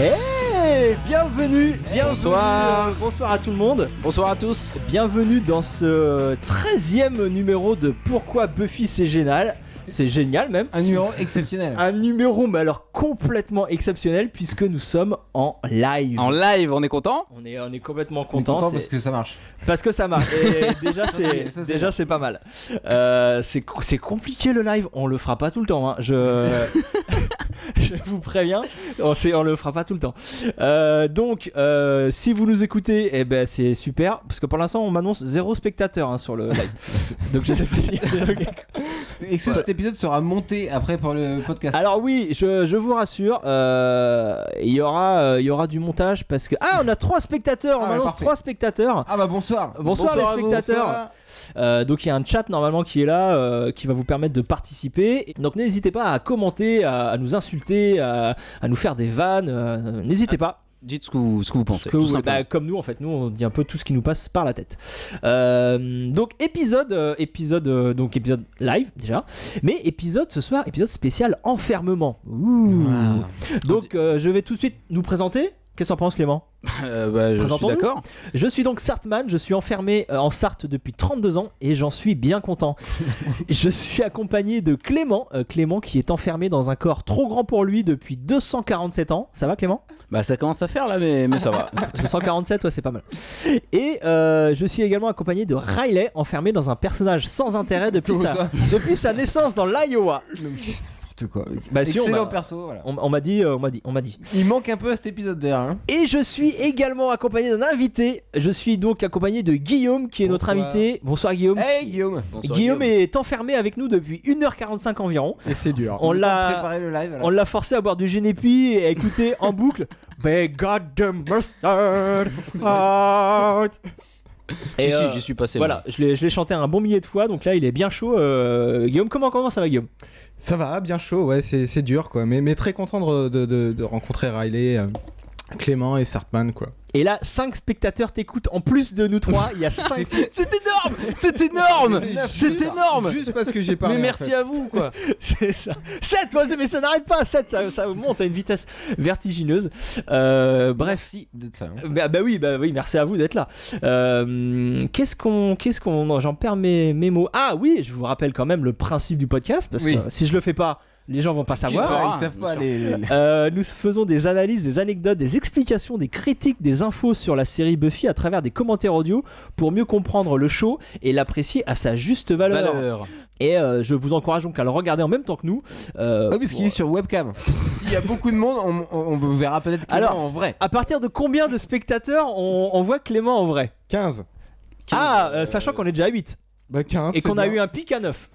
Hey, bienvenue, Bonsoir. Bonsoir à tout le monde. Bonsoir à tous. Bienvenue dans ce 13e numéro de Pourquoi Buffy c'est génial. C'est génial même. Un numéro exceptionnel. Un numéro mais alors complètement exceptionnel puisque nous sommes en live. En live, on est content. On est complètement On est content. content parce que ça marche. Parce que ça marche. Et déjà Ça, c'est pas mal. C'est compliqué le live. On le fera pas tout le temps. Hein. Je vous préviens, on le fera pas tout le temps. Donc, si vous nous écoutez, eh ben c'est super parce que pour l'instant on m'annonce 0 spectateur hein, sur le live. Donc je sais pas si Est-ce que cet épisode sera monté après pour le podcast? Alors oui, je vous rassure, il y aura du montage parce que on a 3 spectateurs, on m'annonce 3 spectateurs. Ah bah bonsoir. Bonsoir les spectateurs. Donc il y a un chat normalement qui est là, qui va vous permettre de participer. Donc n'hésitez pas à commenter, à nous insulter, à nous faire des vannes. N'hésitez pas. Dites ce que vous pensez. Comme nous en fait, nous on dit un peu tout ce qui nous passe par la tête. Donc épisode live déjà, mais épisode ce soir, épisode spécial enfermement. Ouh. Wow. Donc je vais tout de suite nous présenter. Qu'est-ce que t'en penses Clément? Je suis d'accord. Je suis donc Sartman, je suis enfermé en Sarthe depuis 32 ans et j'en suis bien content. Je suis accompagné de Clément, Clément qui est enfermé dans un corps trop grand pour lui depuis 247 ans. Ça va Clément? Bah ça commence à faire là mais ça va. 247 ouais c'est pas mal. Et je suis également accompagné de Riley, enfermé dans un personnage sans intérêt depuis sa naissance dans l'Iowa. Quoi. Bah, si, excellent perso. Voilà. On m'a dit. Il manque un peu à cet épisode d'ailleurs. Hein. Et je suis également accompagné d'un invité. Je suis donc accompagné de Guillaume qui est notre invité. Bonsoir Guillaume. Hey Guillaume. Bonsoir, Guillaume est enfermé avec nous depuis 1h45 environ. Et c'est dur. On l'a préparé le live. On l'a forcé à boire du Génépi et à écouter en boucle They got the mustard out. Et j'y suis passé. Voilà, je l'ai chanté un bon millier de fois, donc là il est bien chaud. Guillaume, comment ça va Guillaume? Ça va, bien chaud, ouais, c'est dur quoi, mais très content de rencontrer Riley, Clément et Sartman quoi. Et là, 5 spectateurs t'écoutent en plus de nous 3. Il y a 5. C'est énorme. C'est énorme. C'est énorme. Juste parce que j'ai parlé. Mais merci à vous quoi. C'est ça. 7, mais ça n'arrête pas. 7, ça monte à une vitesse vertigineuse. Bref. Merci d'être là. Hein. Bah oui, merci à vous d'être là. Qu'est-ce qu'on non, j'en perds mes mots. Ah oui, je vous rappelle quand même le principe du podcast parce que si je le fais pas, les gens vont pas savoir. Ils savent pas nous faisons des analyses, des anecdotes, des explications, des critiques, des infos sur la série Buffy à travers des commentaires audio pour mieux comprendre le show et l'apprécier à sa juste valeur. Et je vous encourage donc à le regarder en même temps que nous. Parce qu'il est sur webcam. S'il y a beaucoup de monde, on verra peut-être Clément en vrai. À partir de combien de spectateurs on voit Clément en vrai? 15. Sachant qu'on est déjà à 8. Bah 15. Et qu'on a eu un pic à 9.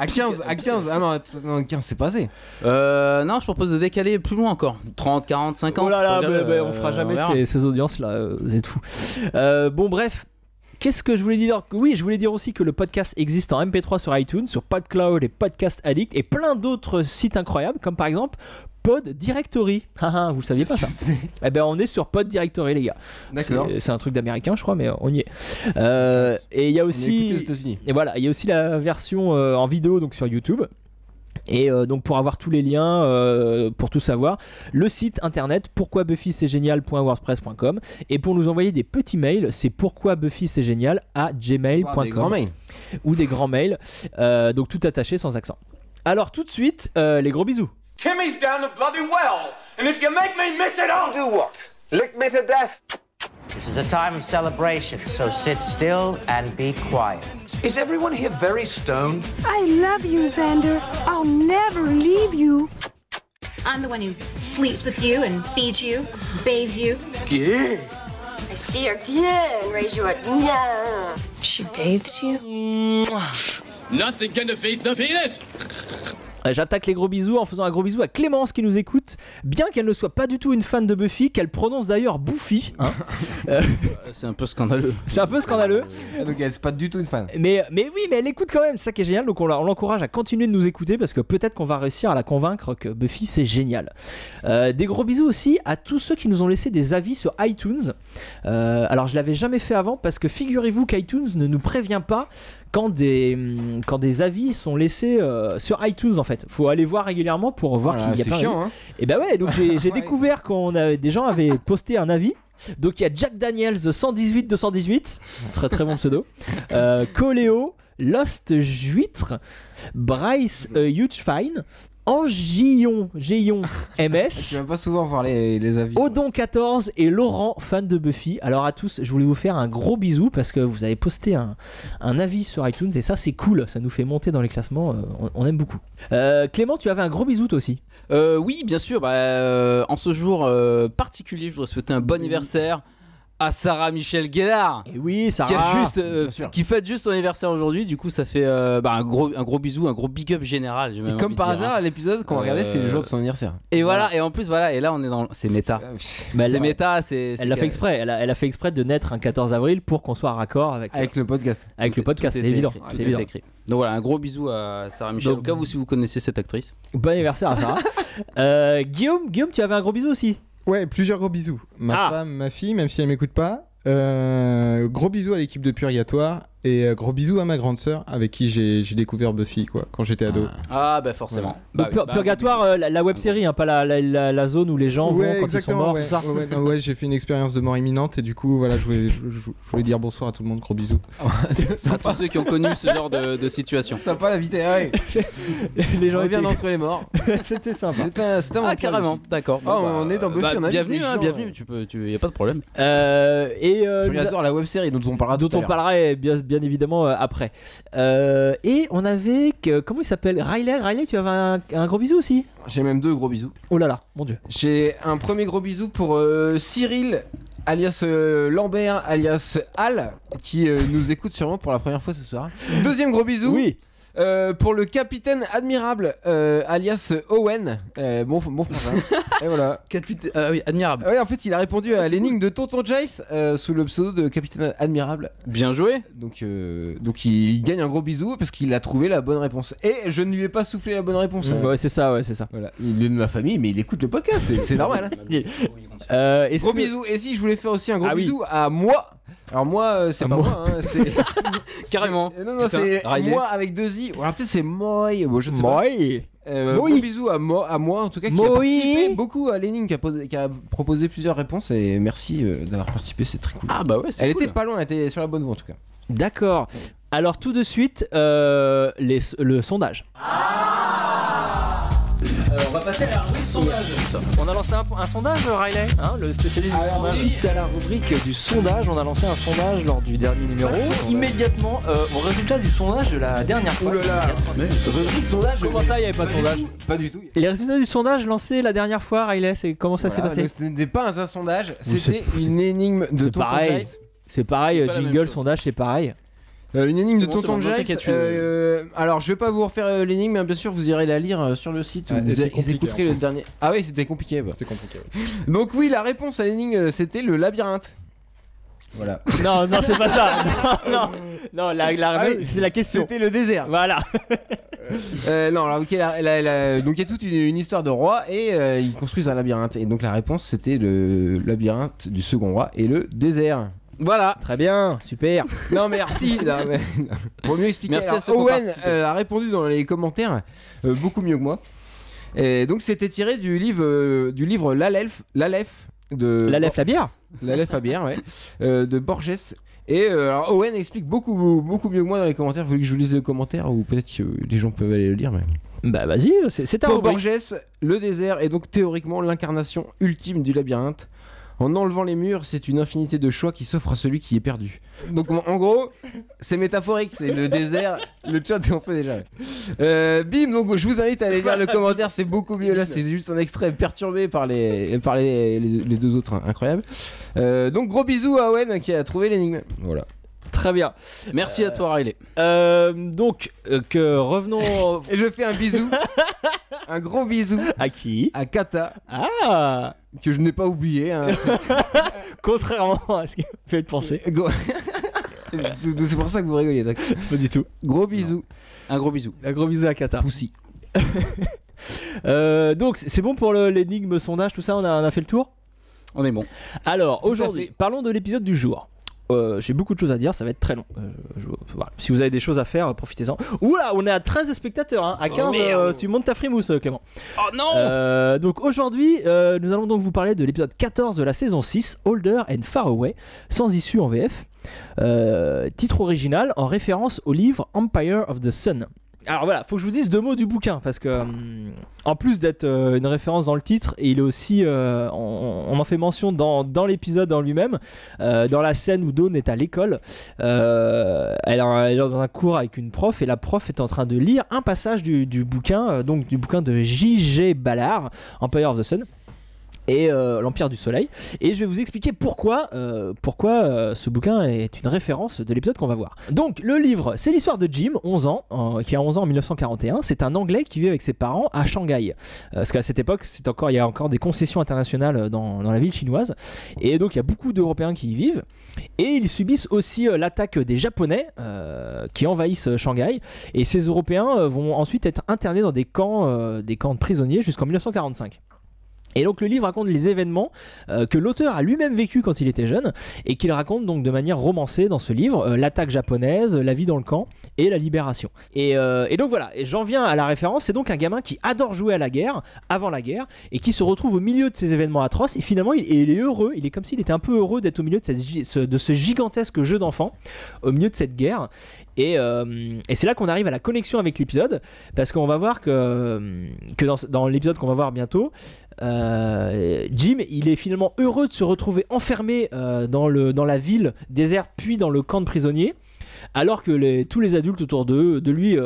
À 15, ah non, 15 c'est pas assez. Non, je propose de décaler plus loin encore. 30, 40, 50. Oh là là, on fera jamais ces audiences là, vous êtes fous. Bon bref, qu'est-ce que je voulais dire? Oui, je voulais dire aussi que le podcast existe en MP3 sur iTunes, sur PodCloud et Podcast Addict et plein d'autres sites incroyables comme par exemple Pod Directory. Vous le saviez pas ça? Eh ben on est sur Pod Directory les gars. D'accord. C'est un truc d'américain je crois mais on y est. Et il y a aussi et voilà, il y a aussi la version en vidéo donc sur YouTube. Et donc pour avoir tous les liens, pour tout savoir, le site internet pourquoibuffyc'estgénial.wordpress.com et pour nous envoyer des petits mails, c'est pourquoibuffyc'estgénial@gmail.com. Des grands mails. Ou des grands mails, donc tout attaché sans accent. Alors tout de suite, les gros bisous. Timmy's down the bloody well, and if you make me miss it, I'll do what? Lick me to death. This is a time of celebration, so sit still and be quiet. Is everyone here very stoned? I love you, Xander. I'll never leave you. I'm the one who sleeps with you and feeds you, bathes you. Yeah. I see her and raise you a yeah. She bathed you? Nothing can defeat the penis. J'attaque les gros bisous en faisant un gros bisou à Clémence qui nous écoute, bien qu'elle ne soit pas du tout une fan de Buffy, qu'elle prononce d'ailleurs Buffy. Hein. C'est un peu scandaleux. C'est un peu scandaleux. Donc elle c'est pas du tout une fan. Mais oui, mais elle écoute quand même, c'est ça qui est génial. Donc on l'encourage à continuer de nous écouter parce que peut-être qu'on va réussir à la convaincre que Buffy c'est génial. Des gros bisous aussi à tous ceux qui nous ont laissé des avis sur iTunes. Alors je l'avais jamais fait avant parce que figurez-vous qu'iTunes ne nous prévient pas quand des avis sont laissés sur iTunes en fait. Faut aller voir régulièrement pour voir qu'il y a c'est plein chiant, d'avis. hein. Et bah ouais, donc j'ai découvert des gens avaient posté un avis. Donc il y a Jack Daniels 118-218, très très bon pseudo, Coléo, Lost Juitre, Bryce Huge Fine, Angillon MS, Tu vas pas souvent voir les avis. Odon 14 et Laurent, fan de Buffy. Alors à tous, je voulais vous faire un gros bisou parce que vous avez posté un avis sur iTunes et ça c'est cool, ça nous fait monter dans les classements, on aime beaucoup. Clément, tu avais un gros bisou toi aussi. Oui, bien sûr. En ce jour particulier, je voudrais souhaiter un bon anniversaire à Sarah Michel Gellar. Et oui, Sarah, qui fête juste son anniversaire aujourd'hui. Du coup, ça fait un gros bisou, un gros big up général. Et comme par hasard, l'épisode qu'on regardait, c'est le jour de son anniversaire. Et voilà, et en plus, voilà, et là, on est dans. C'est méta. C'est méta, Elle l'a fait exprès. Elle a fait exprès de naître un 14 avril pour qu'on soit raccord avec le podcast. Avec le podcast, c'est évident. C'est évident. Donc voilà, un gros bisou à Sarah Michel. Au cas où, si vous connaissez cette actrice. Bon anniversaire à Sarah. Guillaume, tu avais un gros bisou aussi. Ouais, plusieurs gros bisous. Ma femme, ma fille, même si elle m'écoute pas. Gros bisous à l'équipe de Purgatoire et gros bisous à ma grande sœur avec qui j'ai découvert Buffy quand j'étais ado. Ah bah forcément. Donc, Purgatoire, la web série, pas la zone où les gens vont quand ils sont morts, ouais, tout ça. Ouais, j'ai fait une expérience de mort imminente et du coup voilà, je voulais dire bonsoir à tout le monde, gros bisous. À tous ceux qui ont connu ce genre de situation. Sympa la vitesse, ouais. Les gens reviennent d'entre les morts. C'était sympa. C'était un carrément, d'accord. On est dans Buffy, on a bienvenue, bienvenue. Y a pas de problème. Purgatoire, la web série dont on parlera bien évidemment après. Et on avait comment il s'appelle, Riley, tu avais un gros bisou aussi. J'ai même 2 gros bisous. Oh là là, mon dieu. J'ai un premier gros bisou pour Cyril alias Lambert alias Al qui nous écoute sûrement pour la première fois ce soir. Deuxième gros bisou. Oui. Pour le capitaine admirable alias Owen, bon frangin. Et voilà. Oui, admirable. Ouais, en fait, il a répondu à l'énigme de Tonton Giles sous le pseudo de capitaine admirable. Bien joué. Donc il gagne un gros bisou parce qu'il a trouvé la bonne réponse. Et je ne lui ai pas soufflé la bonne réponse. Ouais, c'est ça. Voilà. Il est de ma famille, mais il écoute le podcast, c'est normal. Et gros bisou. Et si je voulais faire aussi un gros bisou à moi. Alors moi, c'est pas moi, hein, c'est carrément. Non, c'est moi avec 2 i. Ou alors peut-être c'est moi. Je ne sais pas. Gros bisous à moi en tout cas qui a participé beaucoup à l'énigme, qui a proposé plusieurs réponses et merci d'avoir participé, c'est très cool. Ah bah ouais, c'est elle cool. était pas loin, elle était sur la bonne voie en tout cas. D'accord. Alors tout de suite le sondage. On va passer à la rubrique sondage. On a lancé un sondage, Riley, hein, le spécialiste du sondage. Suite à la rubrique du sondage, on a lancé un sondage lors du dernier numéro. Immédiatement au résultat du sondage de la dernière fois. Rubrique sondage. Comment ça, il n'y avait pas de sondage? Pas du tout. Et les résultats du sondage lancé la dernière fois, Riley, comment ça s'est passé? Ce n'était pas un sondage, c'était une énigme de Tonton Giles. C'est pareil, jingle, sondage, c'est pareil. Une énigme de Tonton Giles. Alors je vais pas vous refaire l'énigme, mais bien sûr vous irez la lire sur le site. Vous écouterez le dernier. Ah oui, c'était compliqué. Bah. C'était compliqué. Donc oui, la réponse à l'énigme c'était le labyrinthe. Voilà. Non, c'est pas ça. Non, c'est la question. C'était le désert. Voilà. Non, alors donc il y a toute une histoire de roi et ils construisent un labyrinthe. Et donc la réponse c'était le labyrinthe du second roi et le désert. Voilà. Très bien, super. Non merci. Pour mieux expliquer, merci alors, Owen a répondu dans les commentaires beaucoup mieux que moi. Et donc c'était tiré du livre L'Aleph de L'Aleph la bière. L'Aleph à bière, ouais, de Borges. Et alors Owen explique beaucoup mieux que moi dans les commentaires. Vous voulez que je vous lise les commentaires ou peut-être que les gens peuvent aller le lire, mais... Bah vas-y, c'est ta Pour rubrique. Borges, le désert est donc théoriquement l'incarnation ultime du labyrinthe. En enlevant les murs, c'est une infinité de choix qui s'offre à celui qui est perdu. Donc en gros, c'est métaphorique, c'est le désert, le chat on fait déjà. Bim, donc je vous invite à aller lire le commentaire, c'est beaucoup mieux. Là, c'est juste un extrait perturbé par les 2 autres, incroyable. Donc gros bisous à Owen qui a trouvé l'énigme. Voilà. Très bien. Merci à toi, Riley. Donc, revenons. Et je fais un bisou. Un gros bisou. À qui? À Kata. Ah. Que je n'ai pas oublié. Hein. Contrairement à ce qu'il fait penser. C'est pour ça que vous rigolez, d'accord? Pas du tout. Gros bisou. Un gros bisou. Un gros bisou à Kata. Poussi. Donc, c'est bon pour l'énigme sondage, tout ça, on a fait le tour? On est bon. Alors, aujourd'hui, parlons de l'épisode du jour. j'ai beaucoup de choses à dire, ça va être très long. Voilà. Si vous avez des choses à faire, profitez-en. Oula, on est à 13 spectateurs, hein. À 15, tu montes ta frimousse, Clément. Oh non. Donc aujourd'hui, nous allons donc vous parler de l'épisode 14 de la saison 6, Older and Far Away, sans issue en VF. Titre original en référence au livre Empire of the Sun. Alors voilà, faut que je vous dise 2 mots du bouquin parce que en plus d'être une référence dans le titre, il est aussi, on en fait mention dans l'épisode en lui-même, dans la scène où Dawn est à l'école. Elle est dans un cours avec une prof et la prof est en train de lire un passage du bouquin, donc du bouquin de J.G. Ballard, Empire of the Sun. Et l'Empire du Soleil, et je vais vous expliquer pourquoi ce bouquin est une référence de l'épisode qu'on va voir. Donc le livre, c'est l'histoire de Jim, 11 ans, qui a 11 ans en 1941. C'est un Anglais qui vit avec ses parents à Shanghai, parce qu'à cette époque il y a encore des concessions internationales dans la ville chinoise, et donc il y a beaucoup d'Européens qui y vivent, et ils subissent aussi l'attaque des Japonais qui envahissent Shanghai, et ces Européens vont ensuite être internés dans des camps de prisonniers jusqu'en 1945. Et donc le livre raconte les événements que l'auteur a lui-même vécu quand il était jeune et qu'il raconte donc de manière romancée dans ce livre, l'attaque japonaise, la vie dans le camp et la libération. Et donc voilà, et j'en viens à la référence, c'est donc un gamin qui adore jouer à la guerre, avant la guerre, et qui se retrouve au milieu de ces événements atroces, et finalement il est heureux, il est comme s'il était un peu heureux d'être au milieu de ce gigantesque jeu d'enfant, au milieu de cette guerre. Et c'est là qu'on arrive à la connexion avec l'épisode, parce qu'on va voir que dans l'épisode qu'on va voir bientôt, Jim, il est finalement heureux de se retrouver enfermé dans la ville déserte, puis dans le camp de prisonniers, alors que tous les adultes autour de lui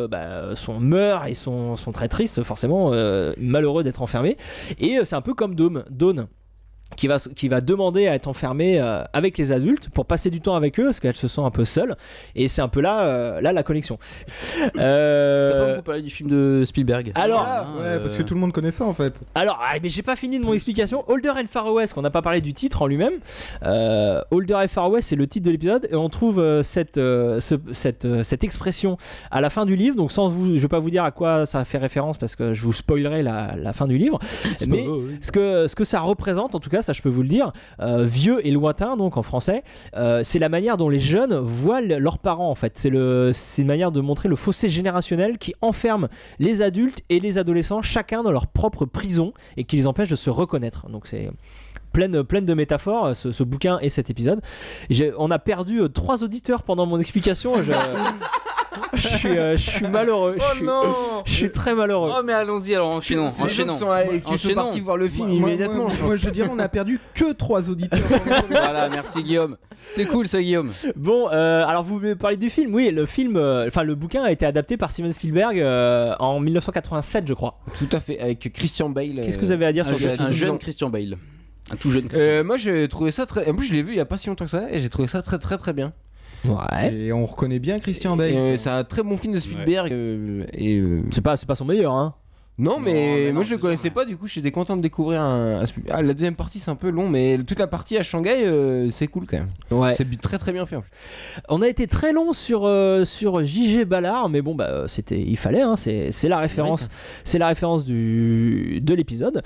meurent et sont très tristes, forcément malheureux d'être enfermés. Et c'est un peu comme Dawn qui va demander à être enfermée avec les adultes pour passer du temps avec eux parce qu'elle se sent un peu seule, et c'est un peu là la connexion. T'as pas beaucoup parlé du film de Spielberg. Alors ouais, parce que tout le monde connaît ça en fait. Alors mais j'ai pas fini de mon explication. Older and Far Away, qu'on n'a pas parlé du titre en lui-même. Older and Far Away, c'est le titre de l'épisode, et on trouve cette expression à la fin du livre. Donc je vais pas vous dire à quoi ça fait référence parce que je vous spoilerai la fin du livre. Mais ce que ça représente, en tout cas, ça je peux vous le dire, vieux et lointain, donc en français, c'est la manière dont les jeunes voient leurs parents en fait. C'est une manière de montrer le fossé générationnel qui enferme les adultes et les adolescents chacun dans leur propre prison et qui les empêche de se reconnaître. Donc c'est pleine de métaphores, ce bouquin et cet épisode. On a perdu 3 auditeurs pendant mon explication. Je suis malheureux. Je suis très malheureux. Oh mais allons-y, alors enchaînons. Qui sont partis voir le film immédiatement. Moi je dirais on a perdu que 3 auditeurs. Voilà, merci Guillaume. C'est cool ça, Guillaume. Bon, alors vous voulez parler du film? Oui, le bouquin a été adapté par Steven Spielberg en 1987, je crois. Tout à fait, avec Christian Bale. Qu'est-ce que vous avez à dire sur ce film? Un jeune Christian Bale. Un tout jeune. Moi j'ai trouvé ça très. En plus je l'ai vu il y a pas si longtemps que ça, et j'ai trouvé ça très très très bien. Ouais. Et on reconnaît bien Christian Bale. C'est un très bon film de Spielberg. Ouais. C'est pas son meilleur, hein. Non, mais moi je le connaissais pas, du coup j'étais content de découvrir la deuxième partie c'est un peu long, mais toute la partie à Shanghai c'est cool quand même. Ouais. C'est très très bien fait. On a été très long sur J.G. Ballard, mais bon il fallait, hein, c'est la référence, ouais. C'est la référence de l'épisode.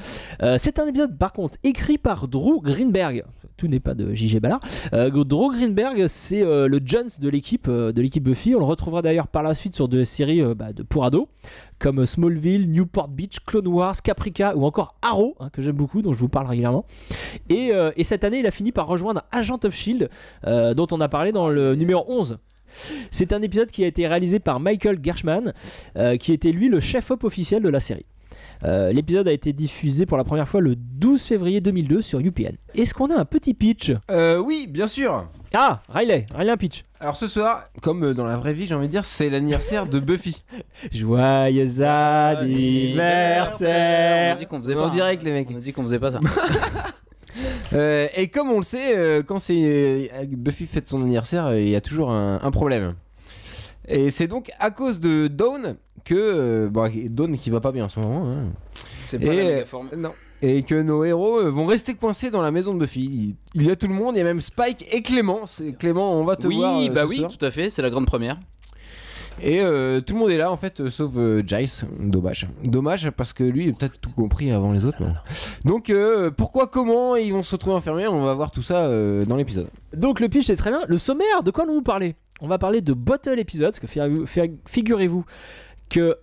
C'est un épisode par contre écrit par Drew Greenberg. Tout n'est pas de J.G. Ballard. Drew Greenberg, c'est le Jones de l'équipe Buffy. On le retrouvera d'ailleurs par la suite sur des séries pour ados comme Smallville, Newport Beach, Clone Wars, Caprica ou encore Arrow, hein, que j'aime beaucoup, dont je vous parle régulièrement. Et cette année, il a fini par rejoindre Agent of S.H.I.E.L.D., dont on a parlé dans le numéro 11. C'est un épisode qui a été réalisé par Michael Gershman, qui était lui le chef-op officiel de la série. L'épisode a été diffusé pour la première fois le 12 février 2002 sur UPN. Est-ce qu'on a un petit pitch? Oui, bien sûr. Ah, Riley, un pitch. Alors ce soir, comme dans la vraie vie, j'ai envie de dire, c'est l'anniversaire de Buffy. Joyeux anniversaire. On a dit qu'on faisait pas. En direct, les mecs. On a dit qu'on faisait pas ça. Et comme on le sait, quand Buffy fête son anniversaire, il y a toujours un problème. Et c'est donc à cause de Dawn que Dawn qui va pas bien en ce moment. Hein. C'est pas la méga forme. Non. Et que nos héros vont rester coincés dans la maison de Buffy. Il y a tout le monde, il y a même Spike et Clément. Clément, on va te voir. Oui, tout à fait, c'est la grande première. Et tout le monde est là en fait, sauf Giles. Dommage parce que lui il a peut-être tout compris avant les autres. Mais... Donc pourquoi, comment ils vont se retrouver enfermés, on va voir tout ça dans l'épisode. Donc le pitch c'est très bien. Le sommaire, de quoi allons-nous parler? On va parler de Bottle épisode, parce que figurez-vous que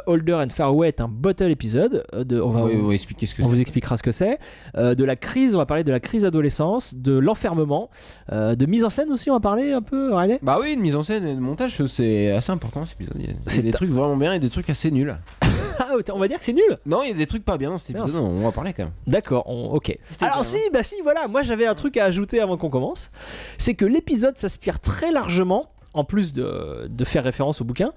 Older and Far Away est un bottle épisode. On va expliquer ce que on vous expliquera ce que c'est. De la crise, on va parler de la crise d'adolescence, de l'enfermement, de mise en scène aussi, on va parler un peu, Riley. Bah oui, de mise en scène et de montage, c'est assez important cet épisode. Il y a des trucs vraiment bien et des trucs assez nuls. Ah, on va dire que c'est nul. Non, il y a des trucs pas bien dans cet épisode, on va en parler quand même. D'accord, ok. Alors si, voilà, moi j'avais un truc à ajouter avant qu'on commence. C'est que l'épisode s'inspire très largement, en plus de faire référence au bouquin,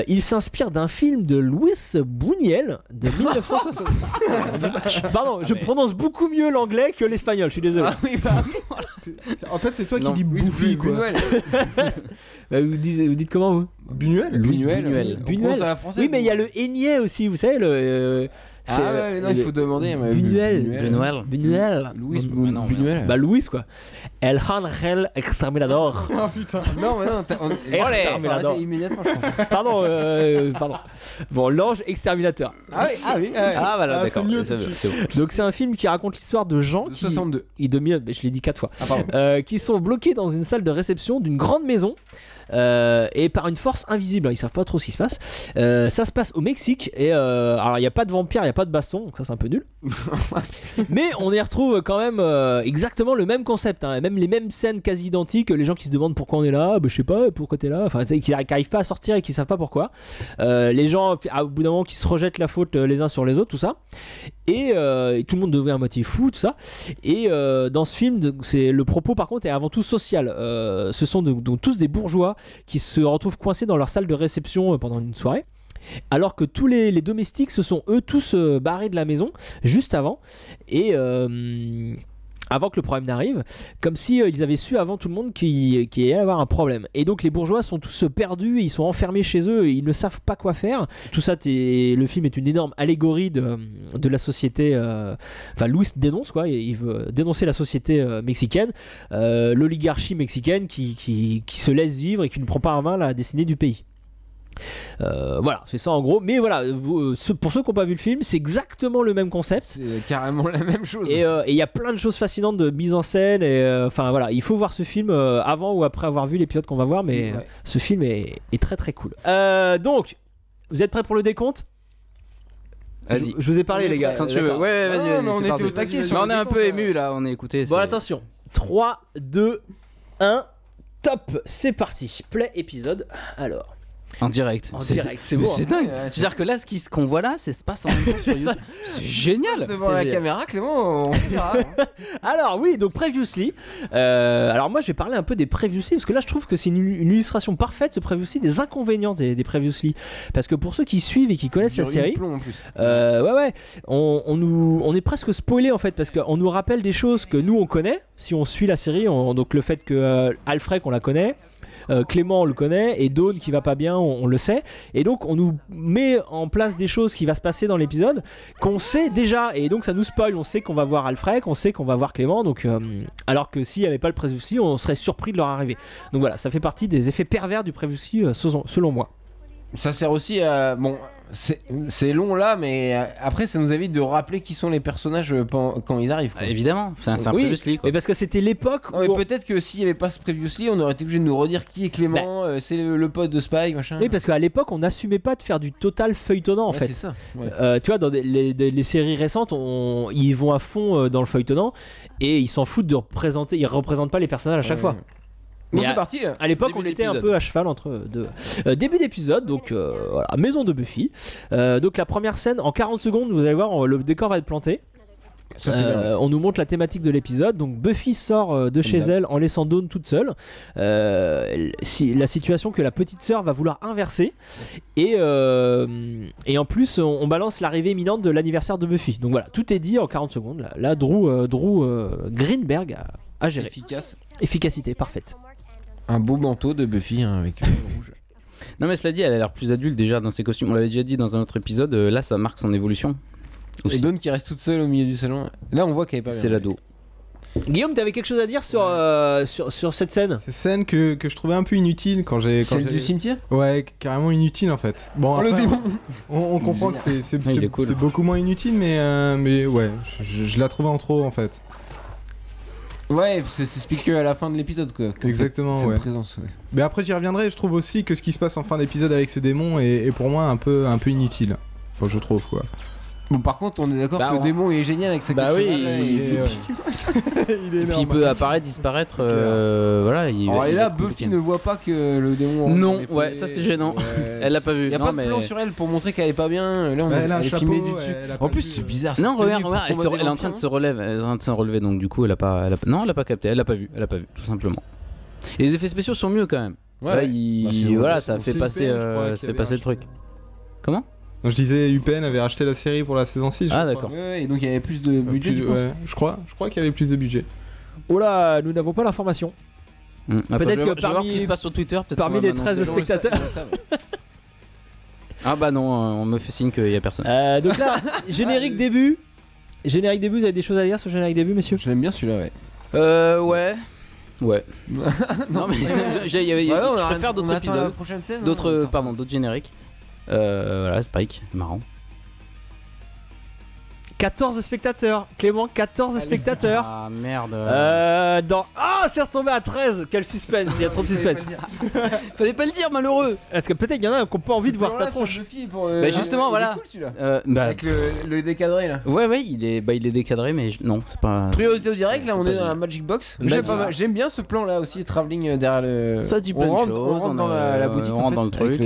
il s'inspire d'un film de Louis Buñuel de 1960. Pardon, je prononce beaucoup mieux l'anglais que l'espagnol, je suis désolé. Ah oui, En fait, c'est toi qui dis bouffi, quoi. Vous dites comment, vous? Buñuel. Buñuel. À la française, oui, mais il y a le aignet aussi, vous savez, non, il faut demander. Buñuel. Louis Buñuel. Bah Louis quoi. El Ángel Exterminador. Oh putain. Non, mais non, Exterminador. Immédiatement, je pense. Pardon. Bon, l'ange exterminateur. Ah oui. Ah voilà, d'accord. C'est mieux C'est tout de bon, suite. c'est bon. Donc c'est un film qui raconte l'histoire de gens De 62. je l'ai dit 4 fois. Ah pardon. Qui sont bloqués dans une salle de réception d'une grande maison. Et par une force invisible, ils savent pas trop ce qui se passe. Ça se passe au Mexique et alors il n'y a pas de vampire, il n'y a pas de baston, donc ça c'est un peu nul. Mais on y retrouve quand même exactement le même concept, hein, même les mêmes scènes quasi identiques. Les gens qui se demandent pourquoi on est là, je sais pas pourquoi t'es là, enfin qui n'arrivent pas à sortir et qui savent pas pourquoi. Les gens au bout d'un moment qui se rejettent la faute les uns sur les autres, tout ça. Et tout le monde devient à moitié fou, tout ça. Et dans ce film, le propos par contre est avant tout social. Ce sont donc tous des bourgeois qui se retrouvent coincés dans leur salle de réception pendant une soirée, alors que tous les domestiques se sont eux tous barrés de la maison juste avant, et avant que le problème n'arrive, comme si ils avaient su avant tout le monde qu'il allait avoir un problème. Et donc les bourgeois sont tous perdus, ils sont enfermés chez eux, et ils ne savent pas quoi faire. Tout ça, le film est une énorme allégorie de la société. Enfin, Louis dénonce quoi, il veut dénoncer la société mexicaine, l'oligarchie mexicaine qui se laisse vivre et qui ne prend pas en main la destinée du pays. Voilà, c'est ça en gros. Mais voilà, pour ceux qui n'ont pas vu le film, c'est exactement le même concept. C'est carrément la même chose. Et il y a plein de choses fascinantes de mise en scène. Et enfin voilà, il faut voir ce film avant ou après avoir vu l'épisode qu'on va voir. Mais ce film est très très cool. Donc, vous êtes prêts pour le décompte? Vas-y. Je vous ai parlé, les gars. Quand tu veux. Ouais, vas-y. mais on était au taquet. Mais on est un peu ému là, on est écouté. Bon, attention. 3, 2, 1, top. C'est parti. Play épisode. Alors. En direct. C'est beau. C'est dingue. C'est-à-dire que là, ce qu'on voit là, ça se passe en même temps sur YouTube. C'est génial. Devant la caméra, Clément, on verra. Alors oui, donc Previously. Alors moi, je vais parler un peu des Previously parce que là, je trouve que c'est une illustration parfaite, ce Previously, des inconvénients des Previously. Parce que pour ceux qui suivent et qui connaissent la série, on est presque spoilé en fait parce qu'on nous rappelle des choses que nous on connaît si on suit la série. Donc le fait que Alfred, on la connaît. Clément on le connaît et Dawn qui va pas bien on le sait, et donc on nous met en place des choses qui va se passer dans l'épisode qu'on sait déjà, et donc ça nous spoil. On sait qu'on va voir Alfred, on sait qu'on va voir Clément, donc alors que s'il n'y avait pas le Previously, on serait surpris de leur arrivée. Donc voilà, ça fait partie des effets pervers du Previously selon moi. Ça sert aussi à... Bon, c'est long là, mais après ça nous évite de rappeler qui sont les personnages quand ils arrivent. Ah, évidemment, c'est un Previously quoi. Mais parce que c'était l'époque où... Peut-être que s'il n'y avait pas ce Previously, on aurait été obligé de nous redire qui est Clément, c'est le pote de Spike, machin. Oui, parce qu'à l'époque on n'assumait pas de faire du total feuilletonnant en fait. C'est ça. Tu vois, dans les séries récentes, ils vont à fond dans le feuilletonnant et ils s'en foutent de représenter, ils représentent pas les personnages à chaque fois. Bon, c'est parti là. À l'époque, on était un peu à cheval entre deux. Début d'épisode, donc voilà, maison de Buffy. Donc la première scène, en 40 secondes, vous allez voir, le décor va être planté. Ça, c'est bien. On nous montre la thématique de l'épisode. Donc Buffy sort de chez elle en laissant Dawn toute seule. La situation que la petite sœur va vouloir inverser. Et en plus, on balance l'arrivée imminente de l'anniversaire de Buffy. Donc voilà, tout est dit en 40 secondes. Là Drew Greenberg a géré. Efficacité parfaite. Un beau manteau de Buffy avec rouge. Non mais cela dit, elle a l'air plus adulte déjà dans ses costumes. On l'avait déjà dit dans un autre épisode. Là, ça marque son évolution. Et Dawn qui reste toute seule au milieu du salon. Là, on voit qu'elle est pas bien. C'est l'ado. Guillaume, t'avais quelque chose à dire sur cette scène? Cette scène que je trouvais un peu inutile quand j'ai. Celle du cimetière? Ouais, carrément inutile en fait. Bon, après, on comprend que c'est cool. c'est beaucoup moins inutile, mais ouais, je la trouvais en trop en fait. Ouais, ça s'explique qu'à la fin de l'épisode quoi. Exactement, cette ouais. présence, ouais. Mais après, j'y reviendrai. Je trouve aussi que ce qui se passe en fin d'épisode avec ce démon est pour moi un peu inutile. Enfin, je trouve quoi. Bon, par contre, on est d'accord que le démon il est génial avec sa Bah queue de oui, cheval, là, il et- est- Il est Et puis il énorme. peut apparaître, disparaître. Voilà. Alors, et il là, est compliqué. Buffy ne voit pas que le démon. Non, l'épée. ouais, ça c'est gênant. Ouais. Elle l'a pas vu. Y a Non, pas de mais- plan sur elle pour montrer qu'elle est pas bien. Là, on Bah, a, elle a un elle est chapeau, filmée du dessus. elle a En pas plus, vu, c'est bizarre. Non, cette regarde, tenue regarde, pour elle est en train de se relever, elle est en train de se relever, donc du coup elle a pas, non, elle a pas capté, elle a pas vu, tout simplement. Et les effets spéciaux sont mieux quand même. Ouais. Là, il- Bah, c'est voilà, bon, ça c'est fait passer, suspense, je crois, ça qu'il fait avait passer le truc. Comment? Non, je disais, UPN avait racheté la série pour la saison 6. je Ah crois. d'accord. Ouais, et donc il y avait plus de budget. Plus- tu penses ouais, je crois qu'il y avait plus de budget. Oh là, nous n'avons pas l'information. Attends, Peut-être je vais que voir- je vais voir parmi- ce qui se passe sur Twitter. Peut-être parmi qu'on va les m'annoncer. 13 spectateurs. Ah bah non, on me fait signe qu'il y a personne. Donc là, générique début. Générique début, vous avez des choses à dire sur le générique début, messieurs? Je l'aime bien celui-là, ouais. Ouais. Ouais. Non mais il y avait, Bah non, je on préfère on d'autres attend la épisodes, prochaine scène. d'autres, hein, pardon, d'autres génériques. Voilà, Spike, marrant. 14 spectateurs. Clément, 14 spectateurs. Ah merde. Ah, c'est retombé à 13. Quel suspense, il y a trop de suspense. Fallait pas le dire, malheureux. Est-ce que peut-être il y en a qui ont pas envie de voir ta tronche? Bah justement, voilà. Il est cool celui-là. Bah, Avec le décadré là. ouais, il est décadré, mais non, c'est pas. Priorité au direct, là on est dans la Magic Magic Box. Magic. J'aime bien ce plan là aussi, travelling derrière le. Ça dit plein de choses, On rentre dans la boutique, on en rentre fait, dans le avec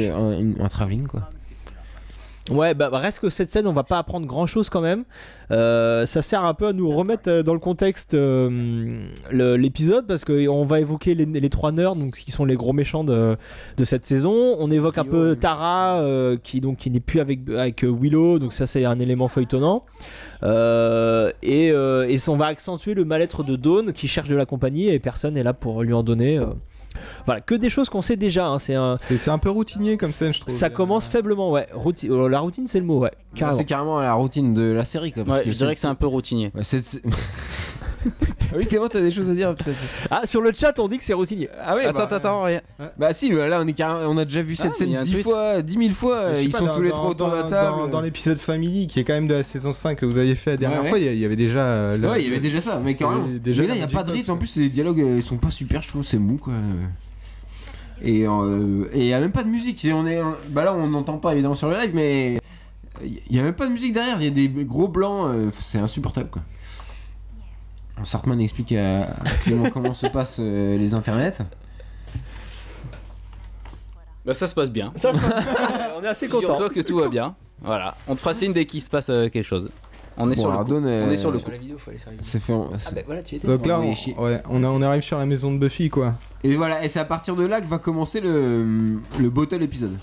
truc. un travelling quoi. Ouais, bah reste que cette scène, on va pas apprendre grand chose quand même. Ça sert un peu à nous remettre dans le contexte l'épisode parce qu'on va évoquer les trois nerds, donc qui sont les gros méchants de cette saison. On évoque un peu Tara qui n'est plus avec Willow, donc ça c'est un élément feuilletonnant. Et on va accentuer le mal-être de Dawn qui cherche de la compagnie et personne n'est là pour lui en donner. Voilà, que des choses qu'on sait déjà. Hein. C'est un peu routinier comme scène, je trouve. Ça commence faiblement, ouais. La routine, c'est le mot, ouais. Carrément. C'est carrément la routine de la série quoi. Ouais, je dirais que c'est un peu routinier. Ouais, oui, Clément, t'as des choses à dire peut-être. Ah, sur le chat, on dit que c'est routinier. Ah oui, Attends, rien. Bah si, là on a déjà vu cette il y a scène un 10 000 fois. Je sais Ils pas, sont tous les trois autour de la table. Dans l'épisode Family, qui est quand même de la saison 5 que vous aviez fait la dernière Ouais, fois, il y avait déjà. Ouais, il y avait déjà ça, mais quand même. Déjà Mais là, il y a Magic pas de Box, rythme. En plus, les dialogues ils sont pas super, je trouve, c'est mou quoi. Et il y a même pas de musique. Bah là, on n'entend pas évidemment sur le live, mais il y a même pas de musique derrière. Il y a des gros blancs. C'est insupportable quoi. Sartman explique à Clément comment se passent les internets. Bah ça se passe bien. On est assez content. Figure-toi que tout va bien. Voilà, on te fera signe dès qu'il se passe quelque chose. On est sur le coup. On est sur le coup. la vidéo, faut aller sur la vidéo. C'est fait. Ah bah voilà, tu étais. Donc là, On est chier. on arrive sur la maison de Buffy, quoi. Et voilà, et c'est à partir de là que va commencer le bottle épisode.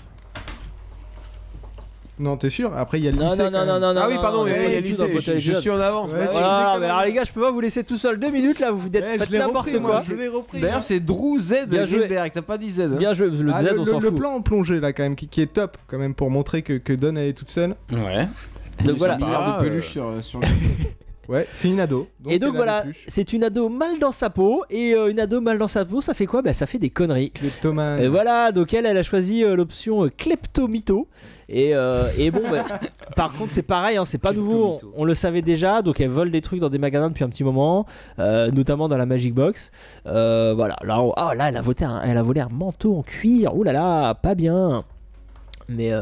Non, t'es sûr? Après, il y a le Non, lycée, non, quand non, même. non, non. Ah oui, pardon, non, il y a non, lycée, tout dans je Bottle suis en avance. Ouais, bah tu ouais. Voilà, mais alors les gars, je peux pas vous laisser tout seul 2 minutes là, vous faites Je l'ai n'importe repris, quoi. moi, je l'ai repris. D'ailleurs, c'est Drew Z Bien joué. Greenberg, t'as pas dit Z. Hein. Bien joué, le Ah, Z, on s'en le fout. plan en plongée, là, quand même, qui est top, quand même, pour montrer que Dawn, elle est toute seule. Ouais. Donc voilà. Milliard de peluches sur le. Ouais, c'est une ado. Et donc elle a voilà, des peluches. c'est une ado mal dans sa peau. Et une ado mal dans sa peau, ça fait quoi? Bah ça fait des conneries. Kleptomane. Et voilà, donc elle a choisi l'option kleptomito. Et bon, bah, par contre c'est pareil, hein, c'est pas nouveau, on le savait déjà. Donc elle vole des trucs dans des magasins depuis un petit moment, notamment dans la Magic Box. Voilà, là, là elle a volé un manteau en cuir. Ouh là là, pas bien. Mais